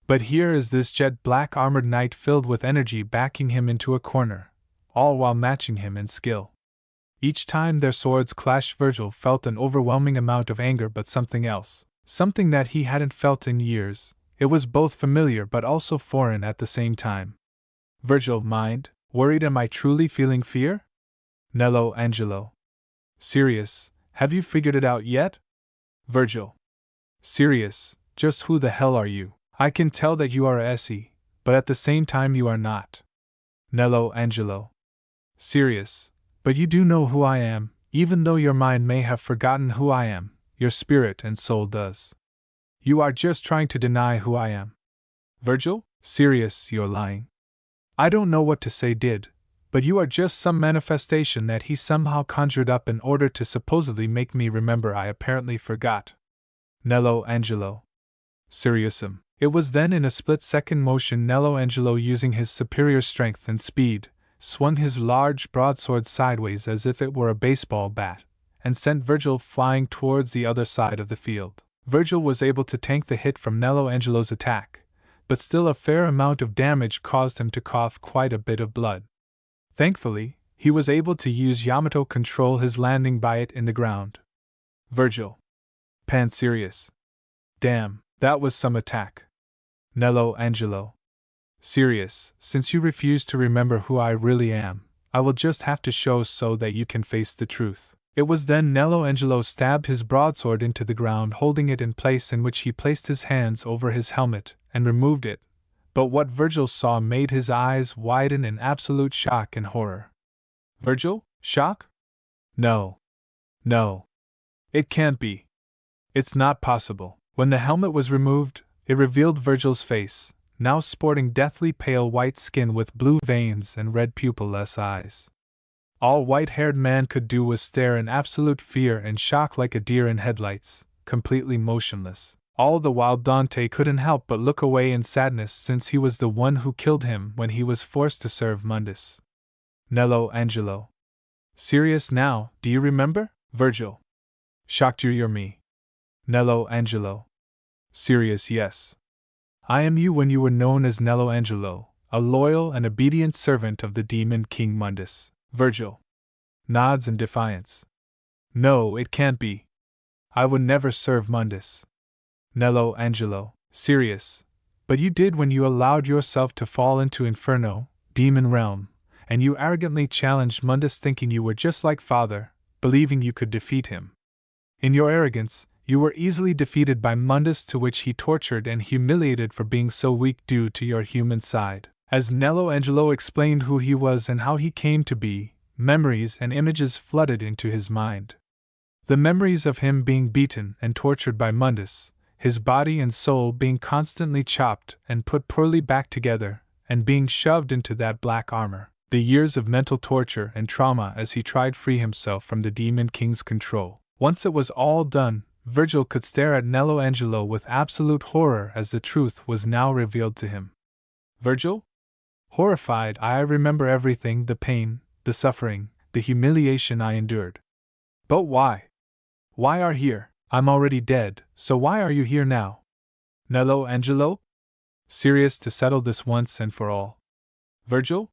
But here is this jet-black armored knight filled with energy backing him into a corner, all while matching him in skill. Each time their swords clashed, Virgil felt an overwhelming amount of anger, but something else, something that he hadn't felt in years. It was both familiar but also foreign at the same time. Virgil, mind? Worried? Am I truly feeling fear? Nelo Angelo. Serious, have you figured it out yet? Virgil. Serious, just who the hell are you? I can tell that you are Issei, but at the same time you are not. Nelo Angelo. Serious, but you do know who I am, even though your mind may have forgotten who I am, your spirit and soul does. You are just trying to deny who I am. Virgil. Serious, you're lying. I don't know what to say, but you are just some manifestation that he somehow conjured up in order to supposedly make me remember I apparently forgot. Nelo Angelo. Seriousum. It was then in a split-second motion Nelo Angelo, using his superior strength and speed, swung his large broadsword sideways as if it were a baseball bat, and sent Virgil flying towards the other side of the field. Virgil was able to tank the hit from Nelo Angelo's attack, but still a fair amount of damage caused him to cough quite a bit of blood. Thankfully, he was able to use Yamato control his landing by it in the ground. Virgil. Pan serious. Damn, that was some attack. Nelo Angelo. Serious, since you refuse to remember who I really am, I will just have to show so that you can face the truth. It was then Nelo Angelo stabbed his broadsword into the ground, holding it in place, in which he placed his hands over his helmet and removed it, but what Virgil saw made his eyes widen in absolute shock and horror. Virgil? Shock? No. No. It can't be. It's not possible. When the helmet was removed, it revealed Virgil's face, now sporting deathly pale white skin with blue veins and red pupilless eyes. All white-haired man could do was stare in absolute fear and shock like a deer in headlights, completely motionless. All the while Dante couldn't help but look away in sadness, since he was the one who killed him when he was forced to serve Mundus. Nelo Angelo. Serious now, do you remember? Virgil. Shocked you're me. Nelo Angelo. Serious, yes. I am you when you were known as Nelo Angelo, a loyal and obedient servant of the demon King Mundus. Virgil. Nods in defiance. No, it can't be. I would never serve Mundus. Nelo Angelo. Serious. But you did when you allowed yourself to fall into Inferno, demon realm, and you arrogantly challenged Mundus, thinking you were just like Father, believing you could defeat him. In your arrogance, you were easily defeated by Mundus, to which he tortured and humiliated for being so weak due to your human side. As Nelo Angelo explained who he was and how he came to be, memories and images flooded into his mind. The memories of him being beaten and tortured by Mundus, his body and soul being constantly chopped and put poorly back together, and being shoved into that black armor. The years of mental torture and trauma as he tried to free himself from the Demon King's control. Once it was all done, Virgil could stare at Nelo Angelo with absolute horror as the truth was now revealed to him. Virgil? Horrified, I remember everything, the pain, the suffering, the humiliation I endured. But why? Why are here? I'm already dead, so why are you here now? Nelo Angelo? Serious to settle this once and for all. Virgil?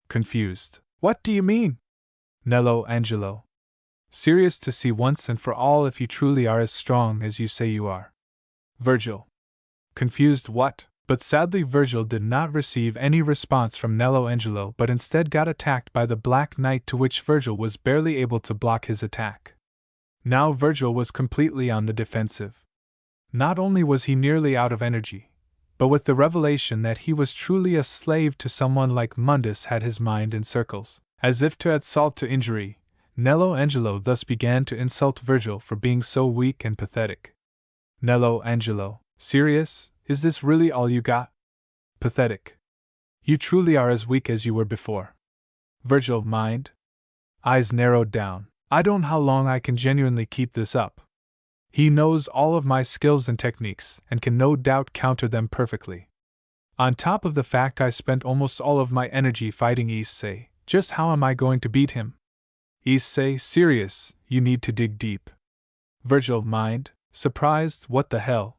Confused. What do you mean? Nelo Angelo. Serious to see once and for all if you truly are as strong as you say you are. Virgil. Confused what? But sadly Virgil did not receive any response from Nelo Angelo but instead got attacked by the Black Knight, to which Virgil was barely able to block his attack. Now Virgil was completely on the defensive. Not only was he nearly out of energy, but with the revelation that he was truly a slave to someone like Mundus had his mind in circles. As if to add salt to injury, Nelo Angelo thus began to insult Virgil for being so weak and pathetic. Nelo Angelo, serious? Is this really all you got? Pathetic. You truly are as weak as you were before. Virgil, mind? Eyes narrowed down. I don't know how long I can genuinely keep this up. He knows all of my skills and techniques and can no doubt counter them perfectly. On top of the fact I spent almost all of my energy fighting Issei, just how am I going to beat him? Issei, serious, you need to dig deep. Virgil, mind? Surprised, what the hell?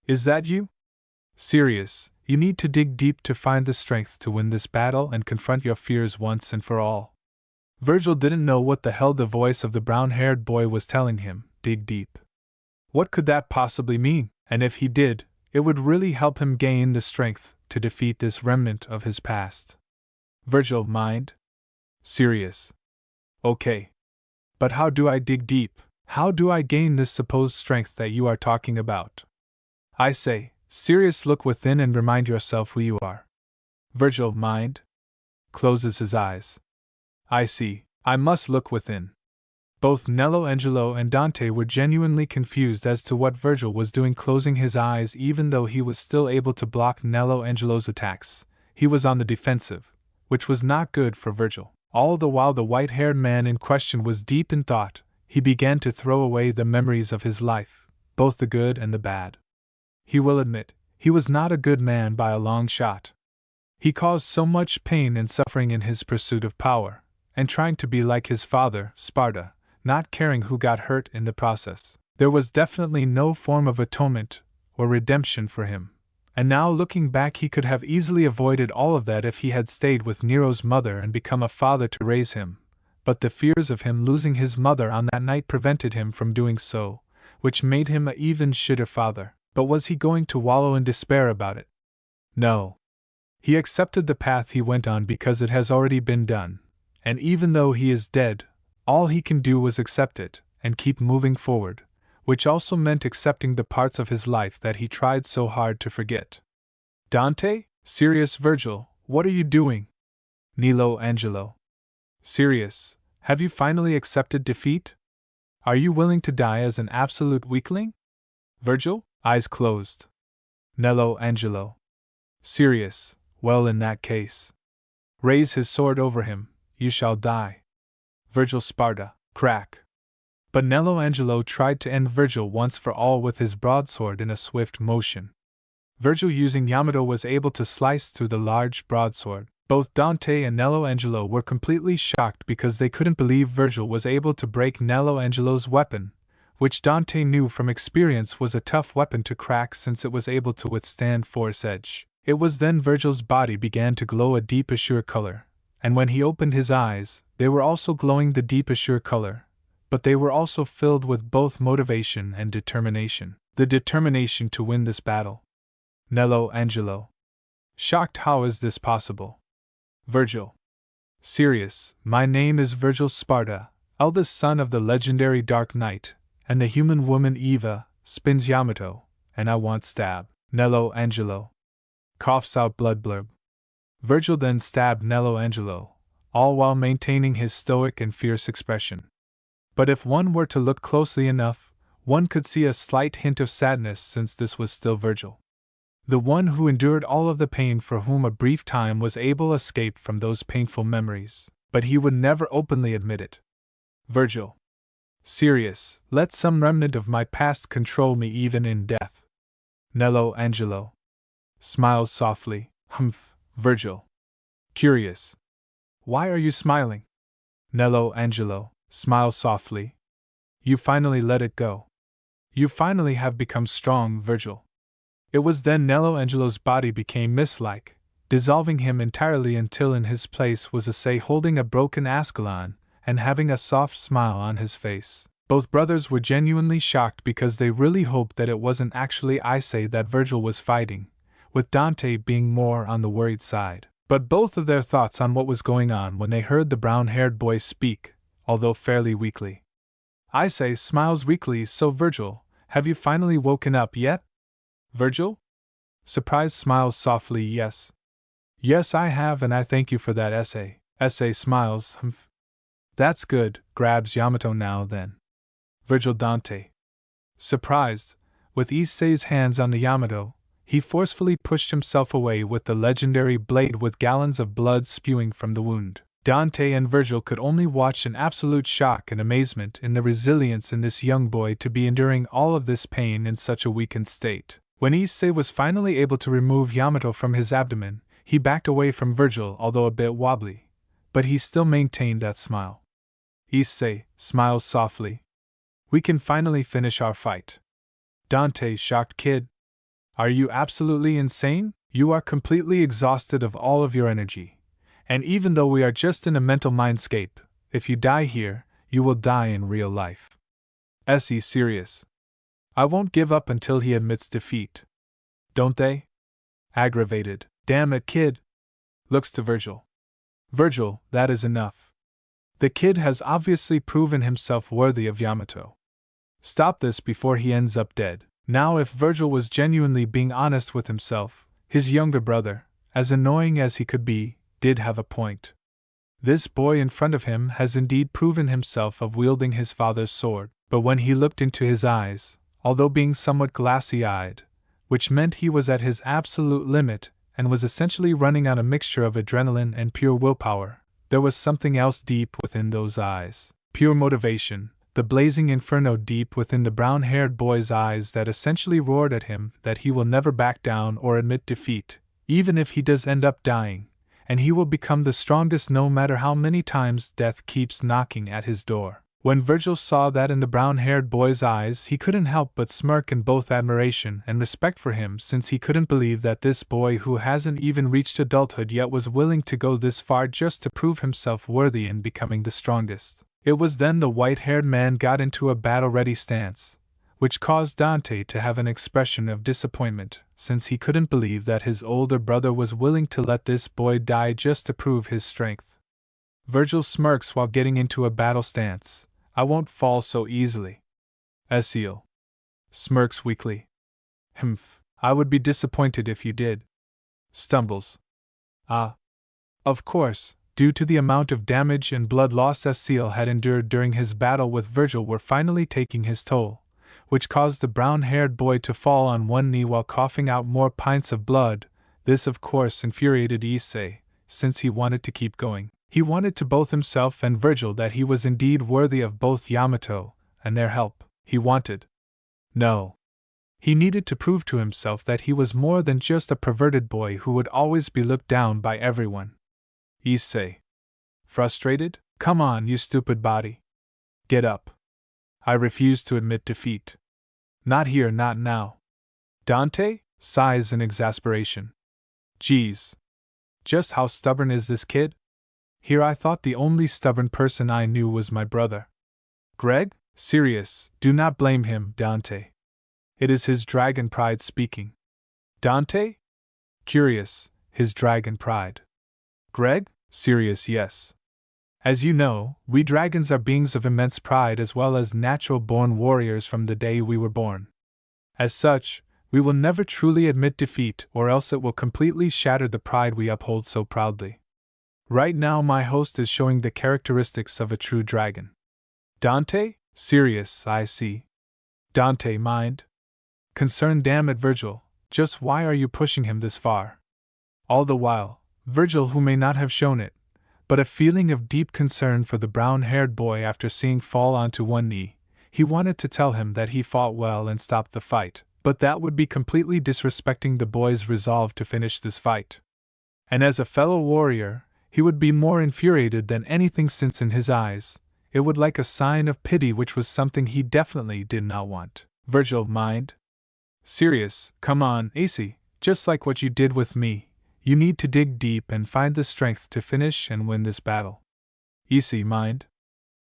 Is that you? Serious, you need to dig deep to find the strength to win this battle and confront your fears once and for all. Virgil didn't know what the hell the voice of the brown-haired boy was telling him, dig deep. What could that possibly mean? And if he did, it would really help him gain the strength to defeat this remnant of his past. Virgil, mind? Serious. Okay. But how do I dig deep? How do I gain this supposed strength that you are talking about? I say, serious, look within and remind yourself who you are. Virgil, mind? Closes his eyes. I see, I must look within. Both Nelo Angelo and Dante were genuinely confused as to what Virgil was doing, closing his eyes even though he was still able to block Nelo Angelo's attacks. He was on the defensive, which was not good for Virgil. All the while the white-haired man in question was deep in thought, he began to throw away the memories of his life, both the good and the bad. He will admit, he was not a good man by a long shot. He caused so much pain and suffering in his pursuit of power, and trying to be like his father, Sparta, not caring who got hurt in the process. There was definitely no form of atonement or redemption for him, and now looking back he could have easily avoided all of that if he had stayed with Nero's mother and become a father to raise him, but the fears of him losing his mother on that night prevented him from doing so, which made him an even shitter father. But was he going to wallow in despair about it? No. He accepted the path he went on because it has already been done, and even though he is dead, all he can do was accept it and keep moving forward, which also meant accepting the parts of his life that he tried so hard to forget. Dante? Serious, Virgil, what are you doing? Nelo Angelo. Serious, have you finally accepted defeat? Are you willing to die as an absolute weakling? Virgil? Eyes closed. Nelo Angelo. Serious, well in that case. Raise his sword over him, you shall die. Virgil, Sparta, crack. But Nelo Angelo tried to end Virgil once for all with his broadsword in a swift motion. Virgil using Yamato was able to slice through the large broadsword. Both Dante and Nelo Angelo were completely shocked because they couldn't believe Virgil was able to break Nelo Angelo's weapon, which Dante knew from experience was a tough weapon to crack since it was able to withstand force edge. It was then Virgil's body began to glow a deep azure color, and when he opened his eyes, they were also glowing the deep azure color, but they were also filled with both motivation and determination. The determination to win this battle. Nelo Angelo. Shocked, how is this possible? Virgil. Serious, my name is Virgil Sparta, eldest son of the legendary Dark Knight, and the human woman Eva spins Yamato, and I want stab. Nelo Angelo. Coughs out blood blurb. Virgil then stabbed Nelo Angelo, all while maintaining his stoic and fierce expression. But if one were to look closely enough, one could see a slight hint of sadness since this was still Virgil. The one who endured all of the pain, for whom a brief time was able to escape from those painful memories, but he would never openly admit it. Virgil. Serious, let some remnant of my past control me even in death. Nelo Angelo. Smiles softly. Humph, Virgil. Curious. Why are you smiling? Nelo Angelo. Smiles softly. You finally let it go. You finally have become strong, Virgil. It was then Nelo Angelo's body became mist-like, dissolving him entirely until in his place was Issei holding a broken Ascalon, and having a soft smile on his face. Both brothers were genuinely shocked because they really hoped that it wasn't actually Issei that Virgil was fighting, with Dante being more on the worried side. But both of their thoughts on what was going on when they heard the brown-haired boy speak, although fairly weakly. Issei smiles weakly. So Virgil, have you finally woken up yet? Virgil? Surprise smiles softly. Yes. Yes, I have, and I thank you for that, Issei. Issei smiles. Humph. That's good. Grabs Yamato now then. Virgil. Dante. Surprised, with Issei's hands on the Yamato, he forcefully pushed himself away with the legendary blade with gallons of blood spewing from the wound. Dante and Virgil could only watch in absolute shock and amazement in the resilience in this young boy to be enduring all of this pain in such a weakened state. When Issei was finally able to remove Yamato from his abdomen, he backed away from Virgil, although a bit wobbly, but he still maintained that smile. Issei smiles softly. We can finally finish our fight. Dante, shocked. Kid, are you absolutely insane? You are completely exhausted of all of your energy. And even though we are just in a mental mindscape, if you die here, you will die in real life. Issei serious. I won't give up until he admits defeat. Don't they? Aggravated. Damn it, kid. Looks to Virgil. Virgil, that is enough. The kid has obviously proven himself worthy of Yamato. Stop this before he ends up dead. Now, if Virgil was genuinely being honest with himself, his younger brother, as annoying as he could be, did have a point. This boy in front of him has indeed proven himself of wielding his father's sword, but when he looked into his eyes, although being somewhat glassy-eyed, which meant he was at his absolute limit and was essentially running on a mixture of adrenaline and pure willpower, there was something else deep within those eyes. Pure motivation, the blazing inferno deep within the brown-haired boy's eyes that essentially roared at him that he will never back down or admit defeat, even if he does end up dying, and he will become the strongest no matter how many times death keeps knocking at his door. When Virgil saw that in the brown-haired boy's eyes, he couldn't help but smirk in both admiration and respect for him, since he couldn't believe that this boy who hasn't even reached adulthood yet was willing to go this far just to prove himself worthy in becoming the strongest. It was then the white-haired man got into a battle-ready stance, which caused Dante to have an expression of disappointment, since he couldn't believe that his older brother was willing to let this boy die just to prove his strength. Virgil smirks while getting into a battle stance. I won't fall so easily. Issei smirks weakly. Humph, I would be disappointed if you did. Stumbles. Ah. Of course, due to the amount of damage and blood loss Issei had endured during his battle with Virgil were finally taking his toll, which caused the brown-haired boy to fall on one knee while coughing out more pints of blood. This of course infuriated Issei, since he wanted to keep going. He wanted to both himself and Virgil that he was indeed worthy of both Yamato and their help. He wanted. No. He needed to prove to himself that he was more than just a perverted boy who would always be looked down by everyone. Issei. Frustrated? Come on, you stupid body. Get up. I refuse to admit defeat. Not here, not now. Dante sighs in exasperation. Geez. Just how stubborn is this kid? Here I thought the only stubborn person I knew was my brother. Greg? Serious, do not blame him, Dante. It is his dragon pride speaking. Dante? Curious, his dragon pride. Greg? Serious, yes. As you know, we dragons are beings of immense pride as well as natural-born warriors from the day we were born. As such, we will never truly admit defeat or else it will completely shatter the pride we uphold so proudly. Right now my host is showing the characteristics of a true dragon. Dante? Serious, I see. Dante, mind? Concerned. Damn it, Virgil, just why are you pushing him this far? All the while, Virgil, who may not have shown it, but a feeling of deep concern for the brown-haired boy after seeing fall onto one knee, he wanted to tell him that he fought well and stopped the fight, but that would be completely disrespecting the boy's resolve to finish this fight. And as a fellow warrior, he would be more infuriated than anything since in his eyes, it would like a sign of pity which was something he definitely did not want. Virgil, mind? Serious, come on, Issei, just like what you did with me, you need to dig deep and find the strength to finish and win this battle. Issei, mind?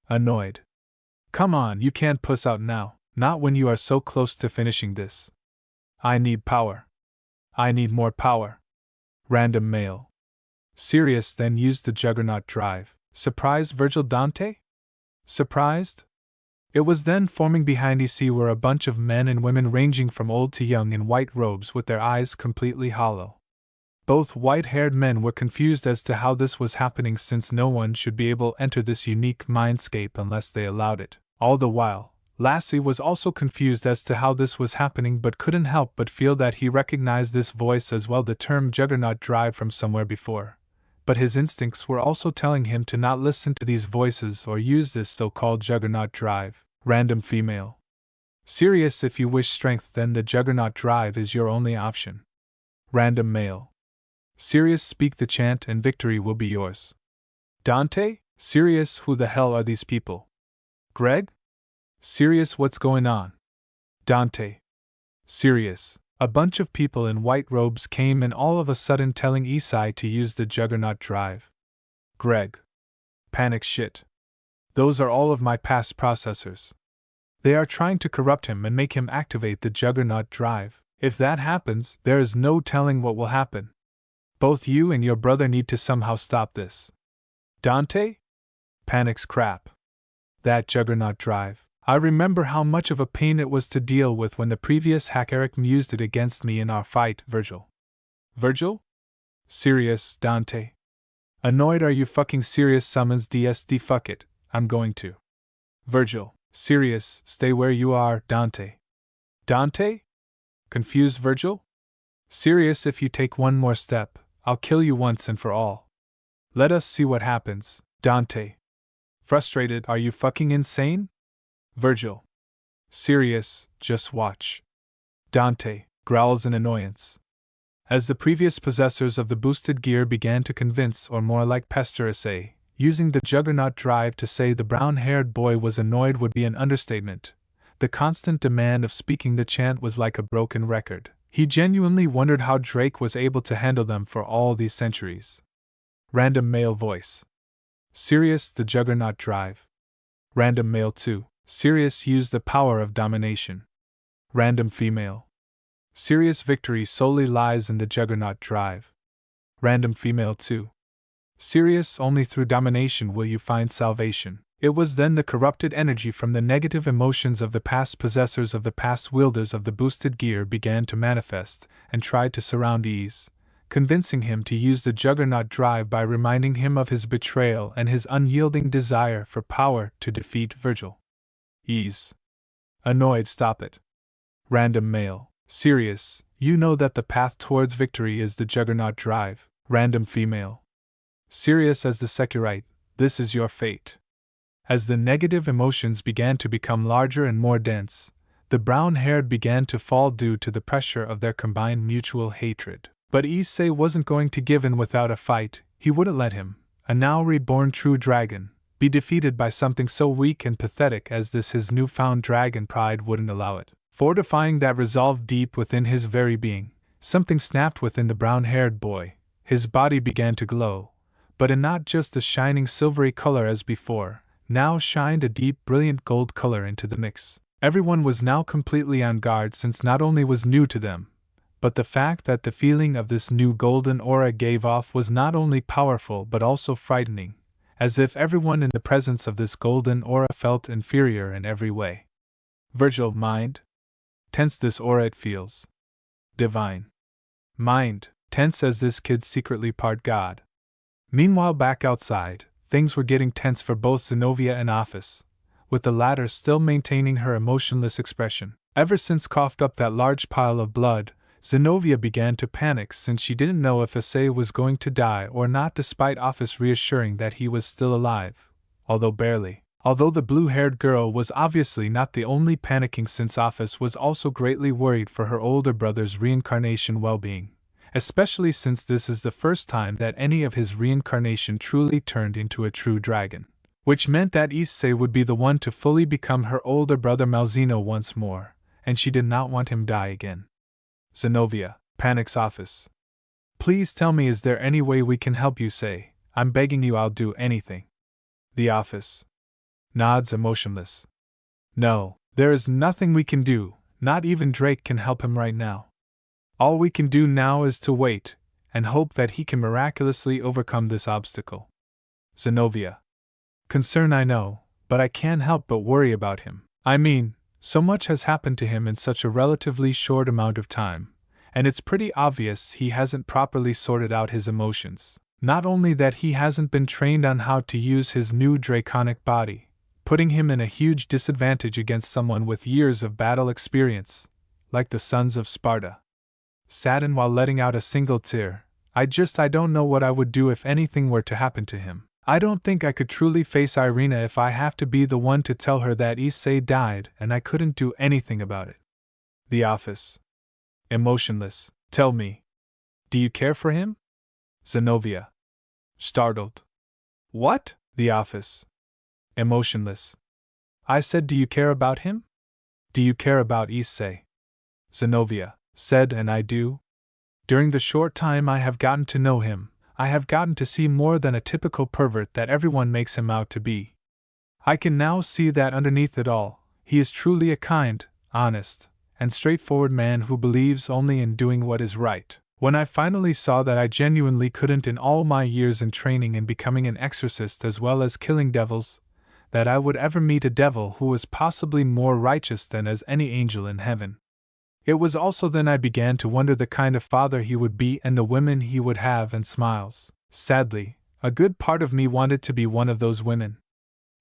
Annoyed. Come on, you can't puss out now, not when you are so close to finishing this. I need power. I need more power. Random male. Sirius then used the Juggernaut drive. Surprised Virgil Dante? Surprised? It was then forming behind Issei were a bunch of men and women ranging from old to young in white robes with their eyes completely hollow. Both white-haired men were confused as to how this was happening since no one should be able to enter this unique mindscape unless they allowed it. All the while, Lassie was also confused as to how this was happening but couldn't help but feel that he recognized this voice as well, the term Juggernaut drive, from somewhere before. But his instincts were also telling him to not listen to these voices or use this so-called Juggernaut drive. Random female. Sirius, if you wish strength, then the Juggernaut drive is your only option. Random male. Sirius, speak the chant and victory will be yours. Dante? Sirius, who the hell are these people? Greg? Sirius, what's going on? Dante. Sirius. A bunch of people in white robes came in all of a sudden telling Issei to use the Juggernaut drive. Greg. Panic shit. Those are all of my past processors. They are trying to corrupt him and make him activate the Juggernaut drive. If that happens, there is no telling what will happen. Both you and your brother need to somehow stop this. Dante? Panics crap. That Juggernaut drive. I remember how much of a pain it was to deal with when the previous hack Eric used it against me in our fight, Virgil. Virgil? Sirius, Dante. Annoyed, are you fucking serious? Summons DSD, fuck it, I'm going to. Virgil. Sirius, stay where you are, Dante. Dante? Confused Virgil? Sirius, if you take one more step, I'll kill you once and for all. Let us see what happens, Dante. Frustrated, are you fucking insane? Virgil. Sirius, just watch. Dante growls in annoyance. As the previous possessors of the boosted gear began to convince, or more like pester Issei, using the Juggernaut drive, to say the brown-haired boy was annoyed would be an understatement. The constant demand of speaking the chant was like a broken record. He genuinely wondered how Drake was able to handle them for all these centuries. Random male voice. Sirius, the Juggernaut drive. Random male 2. Sirius used the power of domination. Random female. Sirius, victory solely lies in the Juggernaut drive. Random female 2. Sirius, only through domination will you find salvation. It was then the corrupted energy from the negative emotions of the past possessors of the past wielders of the boosted gear began to manifest and tried to surround Issei, convincing him to use the Juggernaut drive by reminding him of his betrayal and his unyielding desire for power to defeat Virgil. Issei. Annoyed, stop it. Random male. Sirius, you know that the path towards victory is the Juggernaut drive. Random female. Sirius, as the Sekiryuutei, this is your fate. As the negative emotions began to become larger and more dense, the brown-haired began to fall due to the pressure of their combined mutual hatred. But Issei wasn't going to give in without a fight. He wouldn't let him, a now reborn true dragon, be defeated by something so weak and pathetic as this. His newfound dragon pride wouldn't allow it. Fortifying that resolve deep within his very being, something snapped within the brown-haired boy. His body began to glow, but in not just a shining silvery color as before. Now shined a deep, brilliant gold color into the mix. Everyone was now completely on guard, since not only was new to them, but the fact that the feeling of this new golden aura gave off was not only powerful but also frightening, as if everyone in the presence of this golden aura felt inferior in every way. Virgil, mind? Tense, this aura, it feels divine. Mind, tense as this kid's secretly part god. Meanwhile, back outside, things were getting tense for both Zenobia and Office, with the latter still maintaining her emotionless expression. Ever since coughed up that large pile of blood, Zenobia began to panic, since she didn't know if Issei was going to die or not, despite Office reassuring that he was still alive, although barely. Although the blue-haired girl was obviously not the only panicking, since Office was also greatly worried for her older brother's reincarnation well-being, especially since this is the first time that any of his reincarnation truly turned into a true dragon, which meant that Issei would be the one to fully become her older brother Malzeno once more, and she did not want him die again. Zenobia, panics Office. Please tell me, is there any way we can help you? Say, I'm begging you, I'll do anything. The Office. Nods emotionless. No, there is nothing we can do, not even Drake can help him right now. All we can do now is to wait, and hope that he can miraculously overcome this obstacle. Zenobia. Concern I know, but I can't help but worry about him. I mean, so much has happened to him in such a relatively short amount of time, and it's pretty obvious he hasn't properly sorted out his emotions. Not only that, he hasn't been trained on how to use his new draconic body, putting him in a huge disadvantage against someone with years of battle experience, like the Sons of Sparta. Saddened while letting out a single tear, I don't know what I would do if anything were to happen to him. I don't think I could truly face Irina if I have to be the one to tell her that Issei died and I couldn't do anything about it. The office. Emotionless. Tell me. Do you care for him? Zenobia. Startled. What? The office. Emotionless. I said, do you care about him? Do you care about Issei? Zenobia said, and I do. During the short time I have gotten to know him, I have gotten to see more than a typical pervert that everyone makes him out to be. I can now see that underneath it all, he is truly a kind, honest, and straightforward man who believes only in doing what is right. When I finally saw that I genuinely couldn't, in all my years in training and becoming an exorcist as well as killing devils, that I would ever meet a devil who was possibly more righteous than as any angel in heaven. It was also then I began to wonder the kind of father he would be and the women he would have and smiles. Sadly, a good part of me wanted to be one of those women.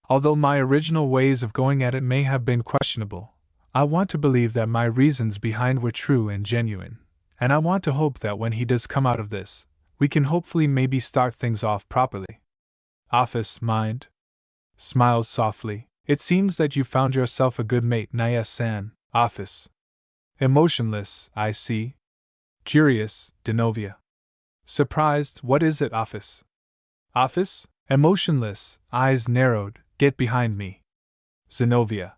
Although my original ways of going at it may have been questionable, I want to believe that my reasons behind were true and genuine, and I want to hope that when he does come out of this, we can hopefully maybe start things off properly. Office, mind? Smiles softly. It seems that you found yourself a good mate, Naya-san. Office. Emotionless, I see. Curious, Denovia. Surprised, what is it, Office? Office? Emotionless, eyes narrowed, get behind me. Zenobia.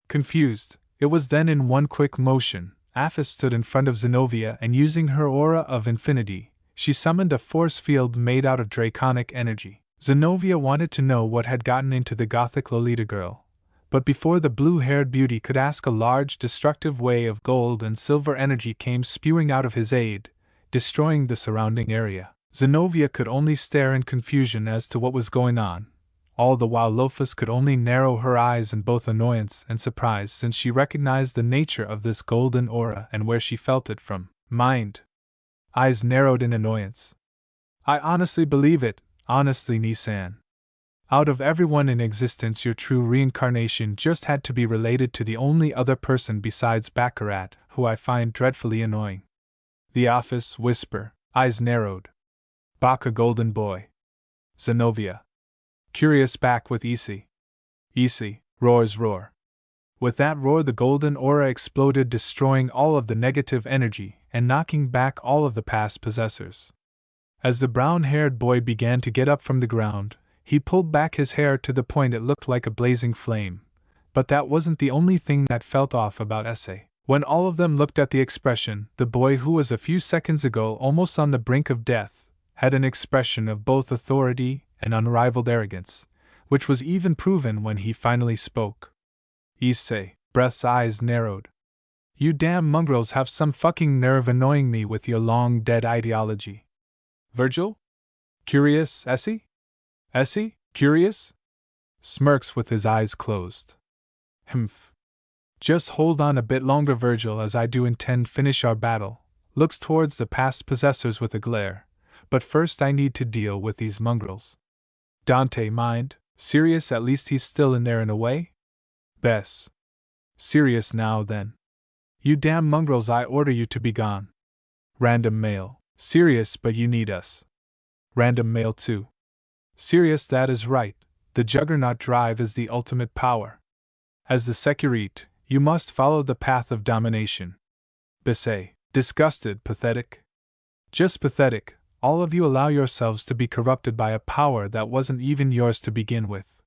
Confused, it was then in one quick motion, Office stood in front of Zenobia and using her aura of infinity, she summoned a force field made out of draconic energy. Zenobia wanted to know what had gotten into the gothic Lolita girl. But before the blue-haired beauty could ask, a large destructive wave of gold and silver energy came spewing out of his aid, destroying the surrounding area. Zenobia could only stare in confusion as to what was going on, all the while Lofus could only narrow her eyes in both annoyance and surprise, since she recognized the nature of this golden aura and where she felt it from. Mind. Eyes narrowed in annoyance. I honestly believe it, honestly, Nissan. Out of everyone in existence, your true reincarnation just had to be related to the only other person besides Baccarat, who I find dreadfully annoying. The office, whisper, eyes narrowed. Baka golden boy. Zenobia. Curious, back with Issei. Issei, roars roar. With that roar the golden aura exploded, destroying all of the negative energy and knocking back all of the past possessors. As the brown-haired boy began to get up from the ground, he pulled back his hair to the point it looked like a blazing flame. But that wasn't the only thing that felt off about Issei. When all of them looked at the expression, the boy who was a few seconds ago almost on the brink of death had an expression of both authority and unrivaled arrogance, which was even proven when he finally spoke. Issei, Breath's eyes narrowed. You damn mongrels have some fucking nerve annoying me with your long dead ideology. Virgil? Curious, Issei? Issei, curious? Smirks with his eyes closed. Humph. Just hold on a bit longer, Virgil, as I do intend finish our battle. Looks towards the past possessors with a glare. But first I need to deal with these mongrels. Dante, mind? Serious, at least he's still in there in a way? Bess. Serious now then. You damn mongrels, I order you to be gone. Random male. Serious, but you need us. Random male 2. Serious, that is right. The Juggernaut drive is the ultimate power. As the Sekiryuutei, you must follow the path of domination. Issei. Disgusted, pathetic. Just pathetic. All of you allow yourselves to be corrupted by a power that wasn't even yours to begin with.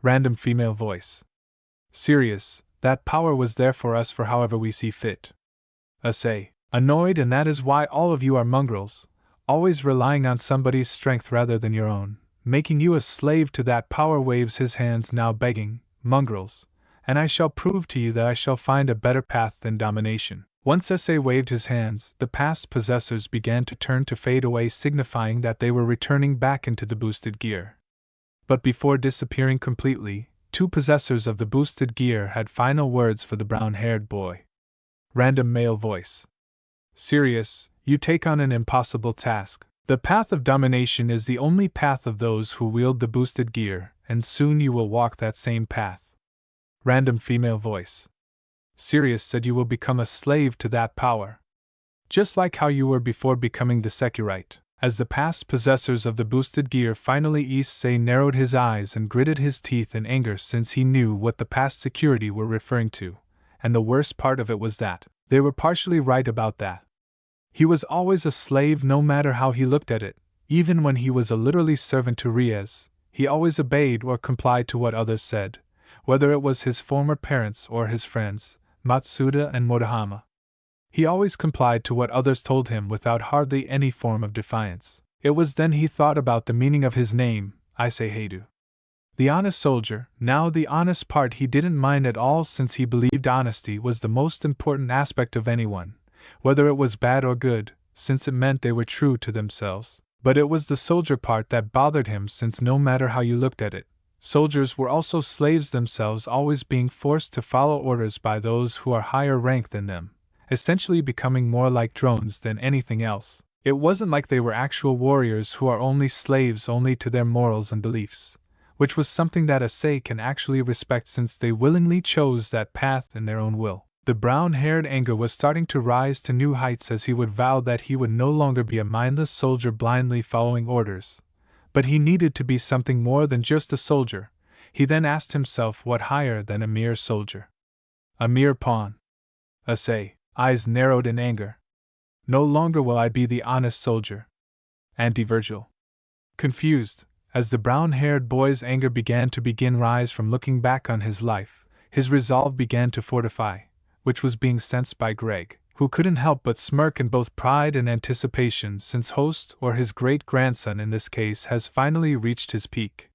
Random female voice. Serious, that power was there for us for however we see fit. Issei. Annoyed, and that is why all of you are mongrels, always relying on somebody's strength rather than your own. making you a slave to that power. Waves his hands now begging, mongrels, and I shall prove to you that I shall find a better path than domination. Once Issei waved his hands, the past possessors began to turn to fade away, signifying that they were returning back into the boosted gear. But before disappearing completely, two possessors of the boosted gear had final words for the brown-haired boy. Random male voice. Sirius, you take on an impossible task. The path of domination is the only path of those who wield the boosted gear, and soon you will walk that same path. Random female voice. Sirius said you will become a slave to that power. Just like how you were before becoming the Sekiryuutei. As the past possessors of the boosted gear finally, Issei narrowed his eyes and gritted his teeth in anger, since he knew what the past security were referring to, and the worst part of it was that they were partially right about that. He was always a slave no matter how he looked at it. Even when he was a literally servant to Rias, he always obeyed or complied to what others said, whether it was his former parents or his friends, Matsuda and Motohama. He always complied to what others told him without hardly any form of defiance. It was then he thought about the meaning of his name, Issei Hyoudou. The honest soldier. Now the honest part he didn't mind at all, since he believed honesty was the most important aspect of anyone, whether it was bad or good, since it meant they were true to themselves. But it was the soldier part that bothered him, since no matter how you looked at it, soldiers were also slaves themselves, always being forced to follow orders by those who are higher ranked than them, essentially becoming more like drones than anything else. It wasn't like they were actual warriors who are only slaves only to their morals and beliefs, which was something that Issei can actually respect, since they willingly chose that path in their own will. The brown-haired anger was starting to rise to new heights as he would vow that he would no longer be a mindless soldier blindly following orders. But he needed to be something more than just a soldier. He then asked himself, what higher than a mere soldier? A mere pawn. Issei, eyes narrowed in anger. No longer will I be the honest soldier. Anti-Virgil. Confused, as the brown-haired boy's anger began to rise from looking back on his life, his resolve began to fortify, which was being sensed by Greg, who couldn't help but smirk in both pride and anticipation, since host, or his great-grandson in this case, has finally reached his peak.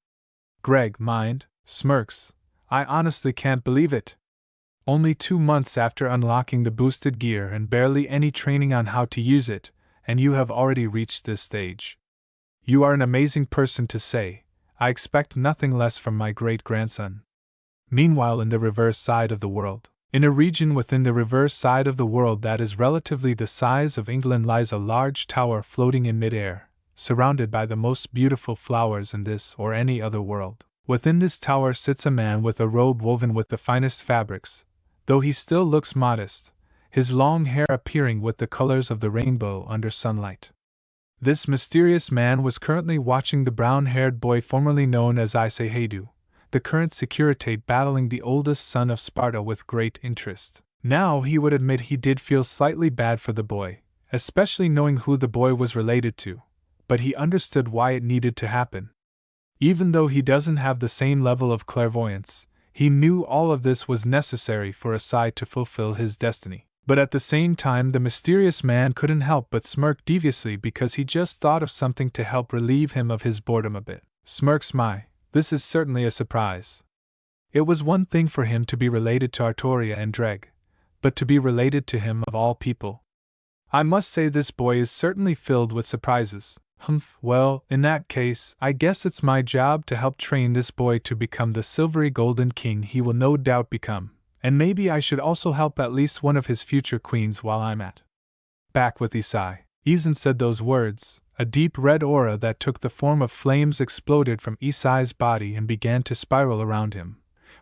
Greg, mind, smirks. I honestly can't believe it. Only 2 months after unlocking the boosted gear and barely any training on how to use it, and you have already reached this stage. You are an amazing person to say. I expect nothing less from my great-grandson. Meanwhile, in the reverse side of the world, in a region within the reverse side of the world that is relatively the size of England, lies a large tower floating in midair, surrounded by the most beautiful flowers in this or any other world. Within this tower sits a man with a robe woven with the finest fabrics, though he still looks modest, his long hair appearing with the colors of the rainbow under sunlight. This mysterious man was currently watching the brown-haired boy formerly known as Issei Hyoudou, the current Sekiryuutei, battling the oldest son of Sparta with great interest. Now he would admit he did feel slightly bad for the boy, especially knowing who the boy was related to, but he understood why it needed to happen. Even though he doesn't have the same level of clairvoyance, he knew all of this was necessary for Issei to fulfill his destiny. But at the same time, the mysterious man couldn't help but smirk deviously, because he just thought of something to help relieve him of his boredom a bit. Smirks, my. This is certainly a surprise. It was one thing for him to be related to Artoria and Ddraig, but to be related to him of all people. I must say this boy is certainly filled with surprises. Humph, well, in that case, I guess it's my job to help train this boy to become the silvery golden king he will no doubt become, and maybe I should also help at least one of his future queens while I'm at back with Issei. Isen said those words. A deep red aura that took the form of flames exploded from Issei's body and began to spiral around him,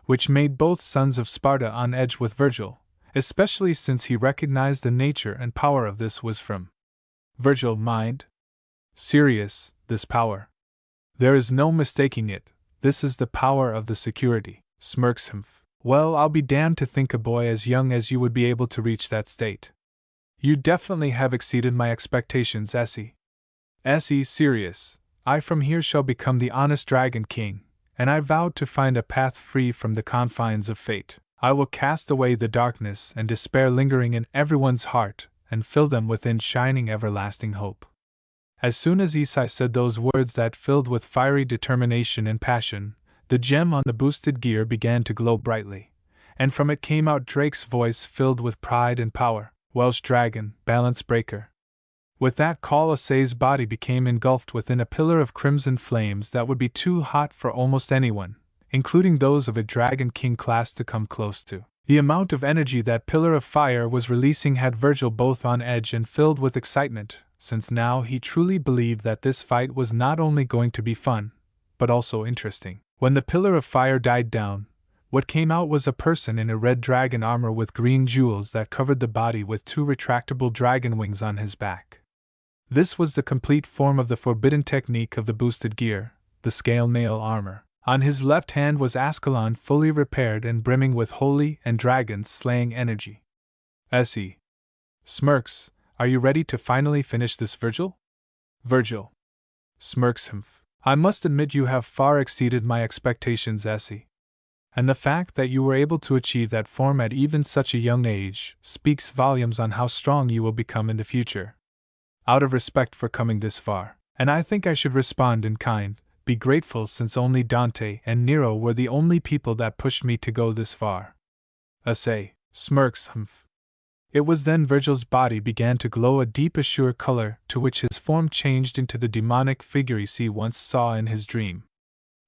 which made both sons of Sparta on edge with Virgil, especially since he recognized the nature and power of this was from Virgil. Mind? Serious, this power. There is no mistaking it, this is the power of the Sekiryuutei. Smirks him. Well, I'll be damned to think a boy as young as you would be able to reach that state. You definitely have exceeded my expectations, Issei. Issei, serious. I from here shall become the honest Dragon King, and I vow to find a path free from the confines of fate. I will cast away the darkness and despair lingering in everyone's heart, and fill them with shining everlasting hope. As soon as Issei said those words that filled with fiery determination and passion, the gem on the boosted gear began to glow brightly, and from it came out Drake's voice filled with pride and power. Welsh Dragon, Balance Breaker. With that call, Issei's body became engulfed within a pillar of crimson flames that would be too hot for almost anyone, including those of a Dragon King class, to come close to. The amount of energy that pillar of fire was releasing had Virgil both on edge and filled with excitement, since now he truly believed that this fight was not only going to be fun, but also interesting. When the pillar of fire died down, what came out was a person in a red dragon armor with green jewels that covered the body with 2 retractable dragon wings on his back. This was the complete form of the forbidden technique of the boosted gear, the scale mail armor. On his left hand was Ascalon, fully repaired and brimming with holy and dragon-slaying energy. Issei smirks, "Are you ready to finally finish this, Virgil?" Virgil smirks, "Humph. I must admit you have far exceeded my expectations, Issei. And the fact that you were able to achieve that form at even such a young age speaks volumes on how strong you will become in the future. Out of respect for coming this far, and I think I should respond in kind, be grateful, since only Dante and Nero were the only people that pushed me to go this far." Issei smirks, "Humph." It was then Virgil's body began to glow a deep azure color, to which his form changed into the demonic figure Issei once saw in his dream.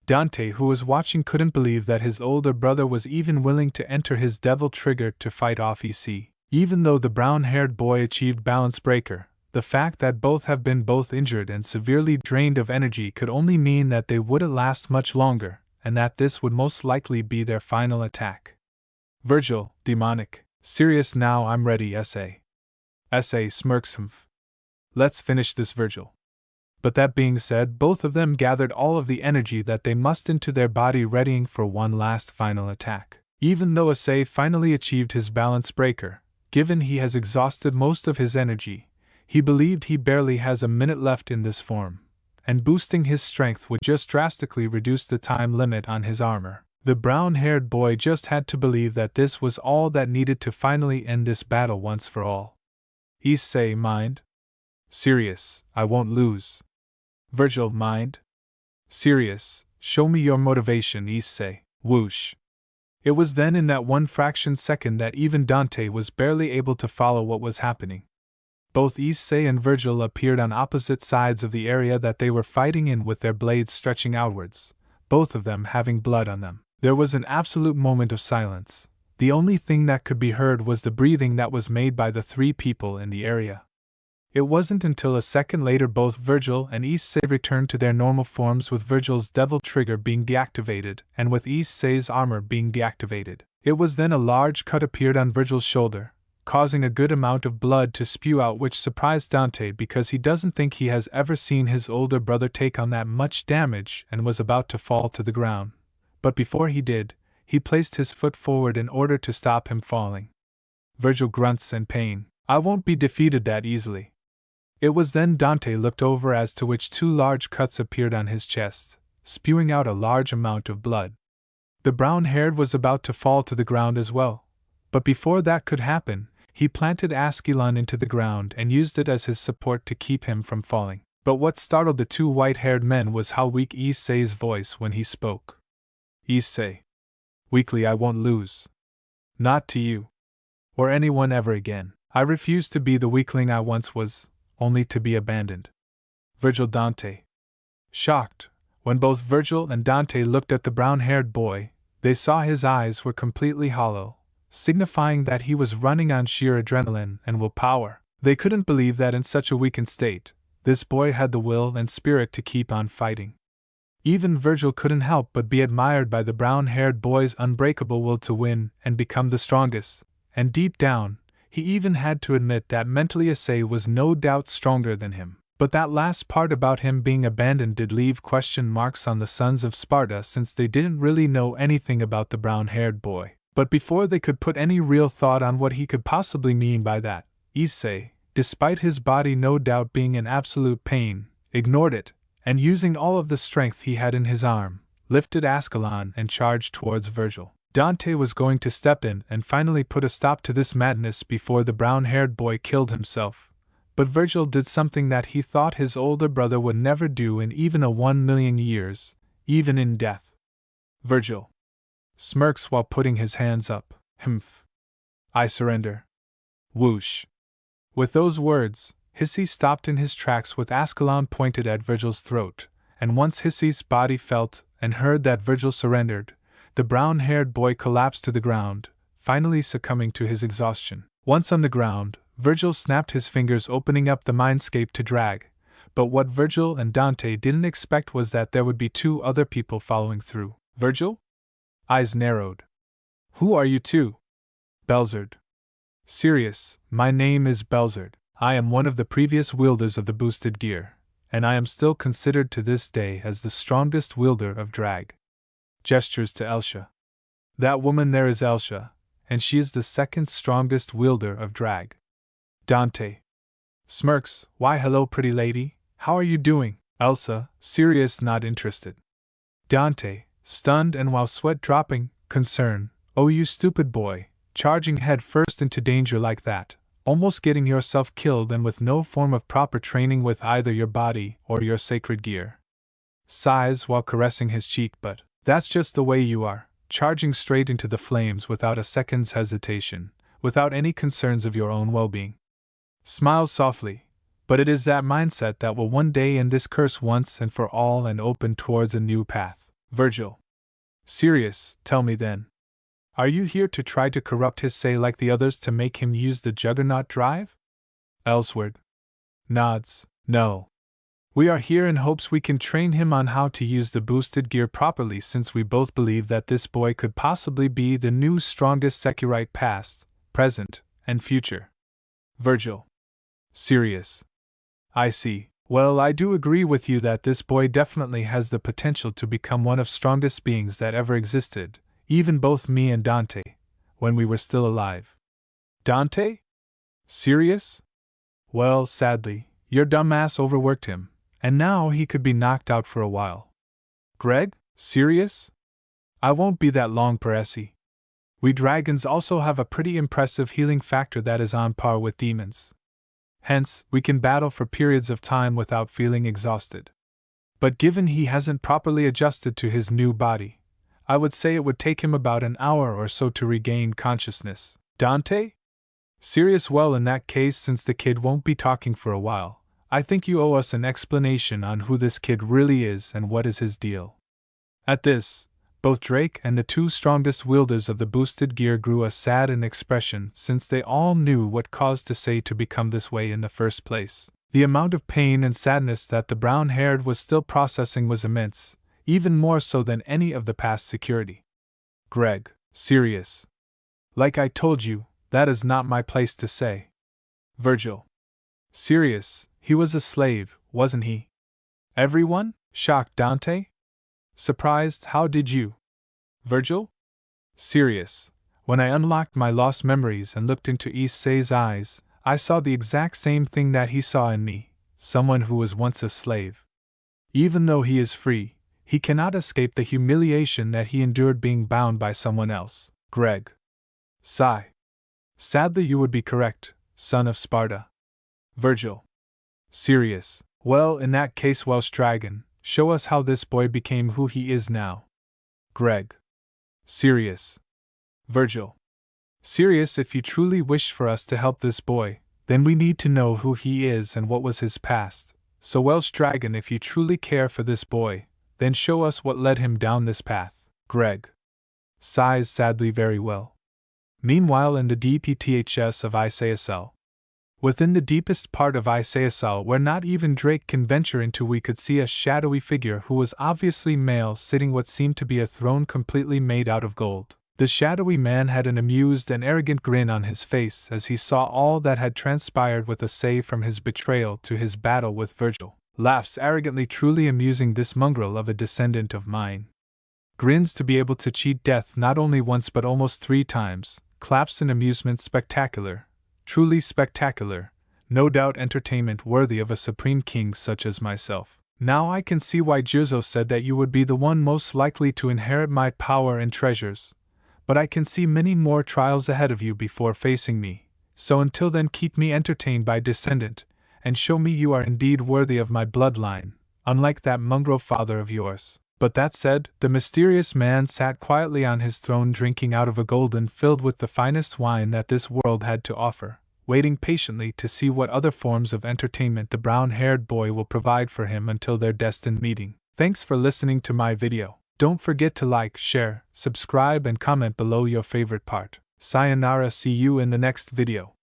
Dante, who was watching, couldn't believe that his older brother was even willing to enter his devil trigger to fight off Issei. Even though the brown-haired boy achieved Balance Breaker, the fact that both have been both injured and severely drained of energy could only mean that they wouldn't last much longer, and that this would most likely be their final attack. Virgil, demonic, serious, "Now I'm ready, Issei." Issei smirks, "Humph. Let's finish this, Virgil." But that being said, both of them gathered all of the energy that they must into their body, readying for one last final attack. Even though Issei finally achieved his Balance Breaker, given he has exhausted most of his energy, he believed he barely has a minute left in this form, and boosting his strength would just drastically reduce the time limit on his armor. The brown-haired boy just had to believe that this was all that needed to finally end this battle once for all. Issei, mind? Serious, I won't lose. Virgil, mind? Serious, show me your motivation, Issei. Whoosh. It was then in that one fraction second that even Dante was barely able to follow what was happening. Both Issei and Virgil appeared on opposite sides of the area that they were fighting in, with their blades stretching outwards, both of them having blood on them. There was an absolute moment of silence. The only thing that could be heard was the breathing that was made by the 3 people in the area. It wasn't until a second later both Virgil and Issei returned to their normal forms, with Virgil's devil trigger being deactivated and with Issei's armor being deactivated. It was then a large cut appeared on Virgil's shoulder, causing a good amount of blood to spew out, which surprised Dante because he doesn't think he has ever seen his older brother take on that much damage, and was about to fall to the ground. But before he did, he placed his foot forward in order to stop him falling. Virgil grunts in pain. "I won't be defeated that easily." It was then Dante looked over, as to which 2 large cuts appeared on his chest, spewing out a large amount of blood. The brown-haired was about to fall to the ground as well, but before that could happen, he planted Ascalon into the ground and used it as his support to keep him from falling. But what startled the 2 white-haired men was how weak Issei's voice when he spoke. "Issei. Weakly, I won't lose. Not to you. Or anyone ever again. I refuse to be the weakling I once was, only to be abandoned." Virgil, Dante. Shocked, when both Virgil and Dante looked at the brown-haired boy, they saw his eyes were completely hollow, signifying that he was running on sheer adrenaline and willpower. They couldn't believe that in such a weakened state, this boy had the will and spirit to keep on fighting. Even Virgil couldn't help but be admired by the brown-haired boy's unbreakable will to win and become the strongest, and deep down, he even had to admit that mentally Issei was no doubt stronger than him. But that last part about him being abandoned did leave question marks on the sons of Sparta, since they didn't really know anything about the brown-haired boy. But before they could put any real thought on what he could possibly mean by that, Issei, despite his body no doubt being in absolute pain, ignored it, and using all of the strength he had in his arm, lifted Ascalon and charged towards Virgil. Dante was going to step in and finally put a stop to this madness before the brown-haired boy killed himself, But Virgil did something that he thought his older brother would never do in even a 1,000,000 years, even in death. Virgil smirks while putting his hands up. Humph. I surrender. Whoosh. With those words, Issei stopped in his tracks with Ascalon pointed at Virgil's throat, and once Issei's body felt and heard that Virgil surrendered, the brown-haired boy collapsed to the ground, finally succumbing to his exhaustion. Once on the ground, Virgil snapped his fingers opening up the mindscape to Ddraig, but what Virgil and Dante didn't expect was that there would be 2 other people following through. Virgil? Eyes narrowed. Who are you two? Belzard. Serious, my name is Belzard. I am one of the previous wielders of the boosted gear, and I am still considered to this day as the strongest wielder of Ddraig. Gestures to Elsha. That woman there is Elsha, and she is the second strongest wielder of Ddraig. Dante smirks. Why hello pretty lady, how are you doing? Elsa, serious not interested. Dante, stunned and while sweat dropping, concern. Oh you stupid boy, charging head first into danger like that, almost getting yourself killed and with no form of proper training with either your body or your sacred gear. Sighs while caressing his cheek, but that's just the way you are, charging straight into the flames without a second's hesitation, without any concerns of your own well-being. Smiles softly, but it is that mindset that will one day end this curse once and for all and open towards a new path. Virgil. Serious, tell me then. Are you here to try to corrupt Issei like the others to make him use the Juggernaut drive? Elseward. Nods. No. We are here in hopes we can train him on how to use the boosted gear properly, since we both believe that this boy could possibly be the new strongest Sekiryuutei past, present, and future. Virgil. Serious. I see. Well, I do agree with you that this boy definitely has the potential to become one of strongest beings that ever existed, even both me and Dante, when we were still alive. Dante? Serious? Well, sadly, your dumbass overworked him, and now he could be knocked out for a while. Greg? Serious? I won't be that long, Peresi. We dragons also have a pretty impressive healing factor that is on par with demons. Hence, we can battle for periods of time without feeling exhausted. But given he hasn't properly adjusted to his new body, I would say it would take him about an hour or so to regain consciousness. Dante? Serious? Well, in that case, since the kid won't be talking for a while, I think you owe us an explanation on who this kid really is and what is his deal. At this, both Drake and the 2 strongest wielders of the boosted gear grew a sad in expression, since they all knew what caused Issei to become this way in the first place. The amount of pain and sadness that the brown-haired was still processing was immense, even more so than any of the past security. Greg. Serious. Like I told you, that is not my place to say. Virgil. Serious, he was a slave, wasn't he? Everyone? Shocked Dante? Surprised, how did you? Virgil? Serious. When I unlocked my lost memories and looked into Issei's eyes, I saw the exact same thing that he saw in me, someone who was once a slave. Even though he is free, he cannot escape the humiliation that he endured being bound by someone else. Greg. Sigh. Sadly, you would be correct, son of Sparta. Virgil. Serious. Well, in that case, Welsh Dragon, show us how this boy became who he is now. Greg. Serious. Virgil. Serious, if you truly wish for us to help this boy, then we need to know who he is and what was his past. So Welsh Dragon, if you truly care for this boy, then show us what led him down this path. Greg. Sighs sadly. Very well. Meanwhile, in the DPTHS of Issei, within the deepest part of Issei, where not even Drake can venture into, we could see a shadowy figure who was obviously male sitting what seemed to be a throne completely made out of gold. The shadowy man had an amused and arrogant grin on his face as he saw all that had transpired with Issei, from his betrayal to his battle with Virgil. Laughs arrogantly, truly amusing, this mongrel of a descendant of mine. Grins to be able to cheat death not only once but almost 3 times. Claps in amusement. Spectacular. Truly spectacular. No doubt entertainment worthy of a supreme king such as myself. Now I can see why Jirzo said that you would be the one most likely to inherit my power and treasures. But I can see many more trials ahead of you before facing me, so until then keep me entertained by Descendant, and show me you are indeed worthy of my bloodline, unlike that mongrel father of yours." But that said, the mysterious man sat quietly on his throne drinking out of a golden filled with the finest wine that this world had to offer, waiting patiently to see what other forms of entertainment the brown-haired boy will provide for him until their destined meeting. Thanks for listening to my video. Don't forget to like, share, subscribe and comment below your favorite part. Sayonara, see you in the next video.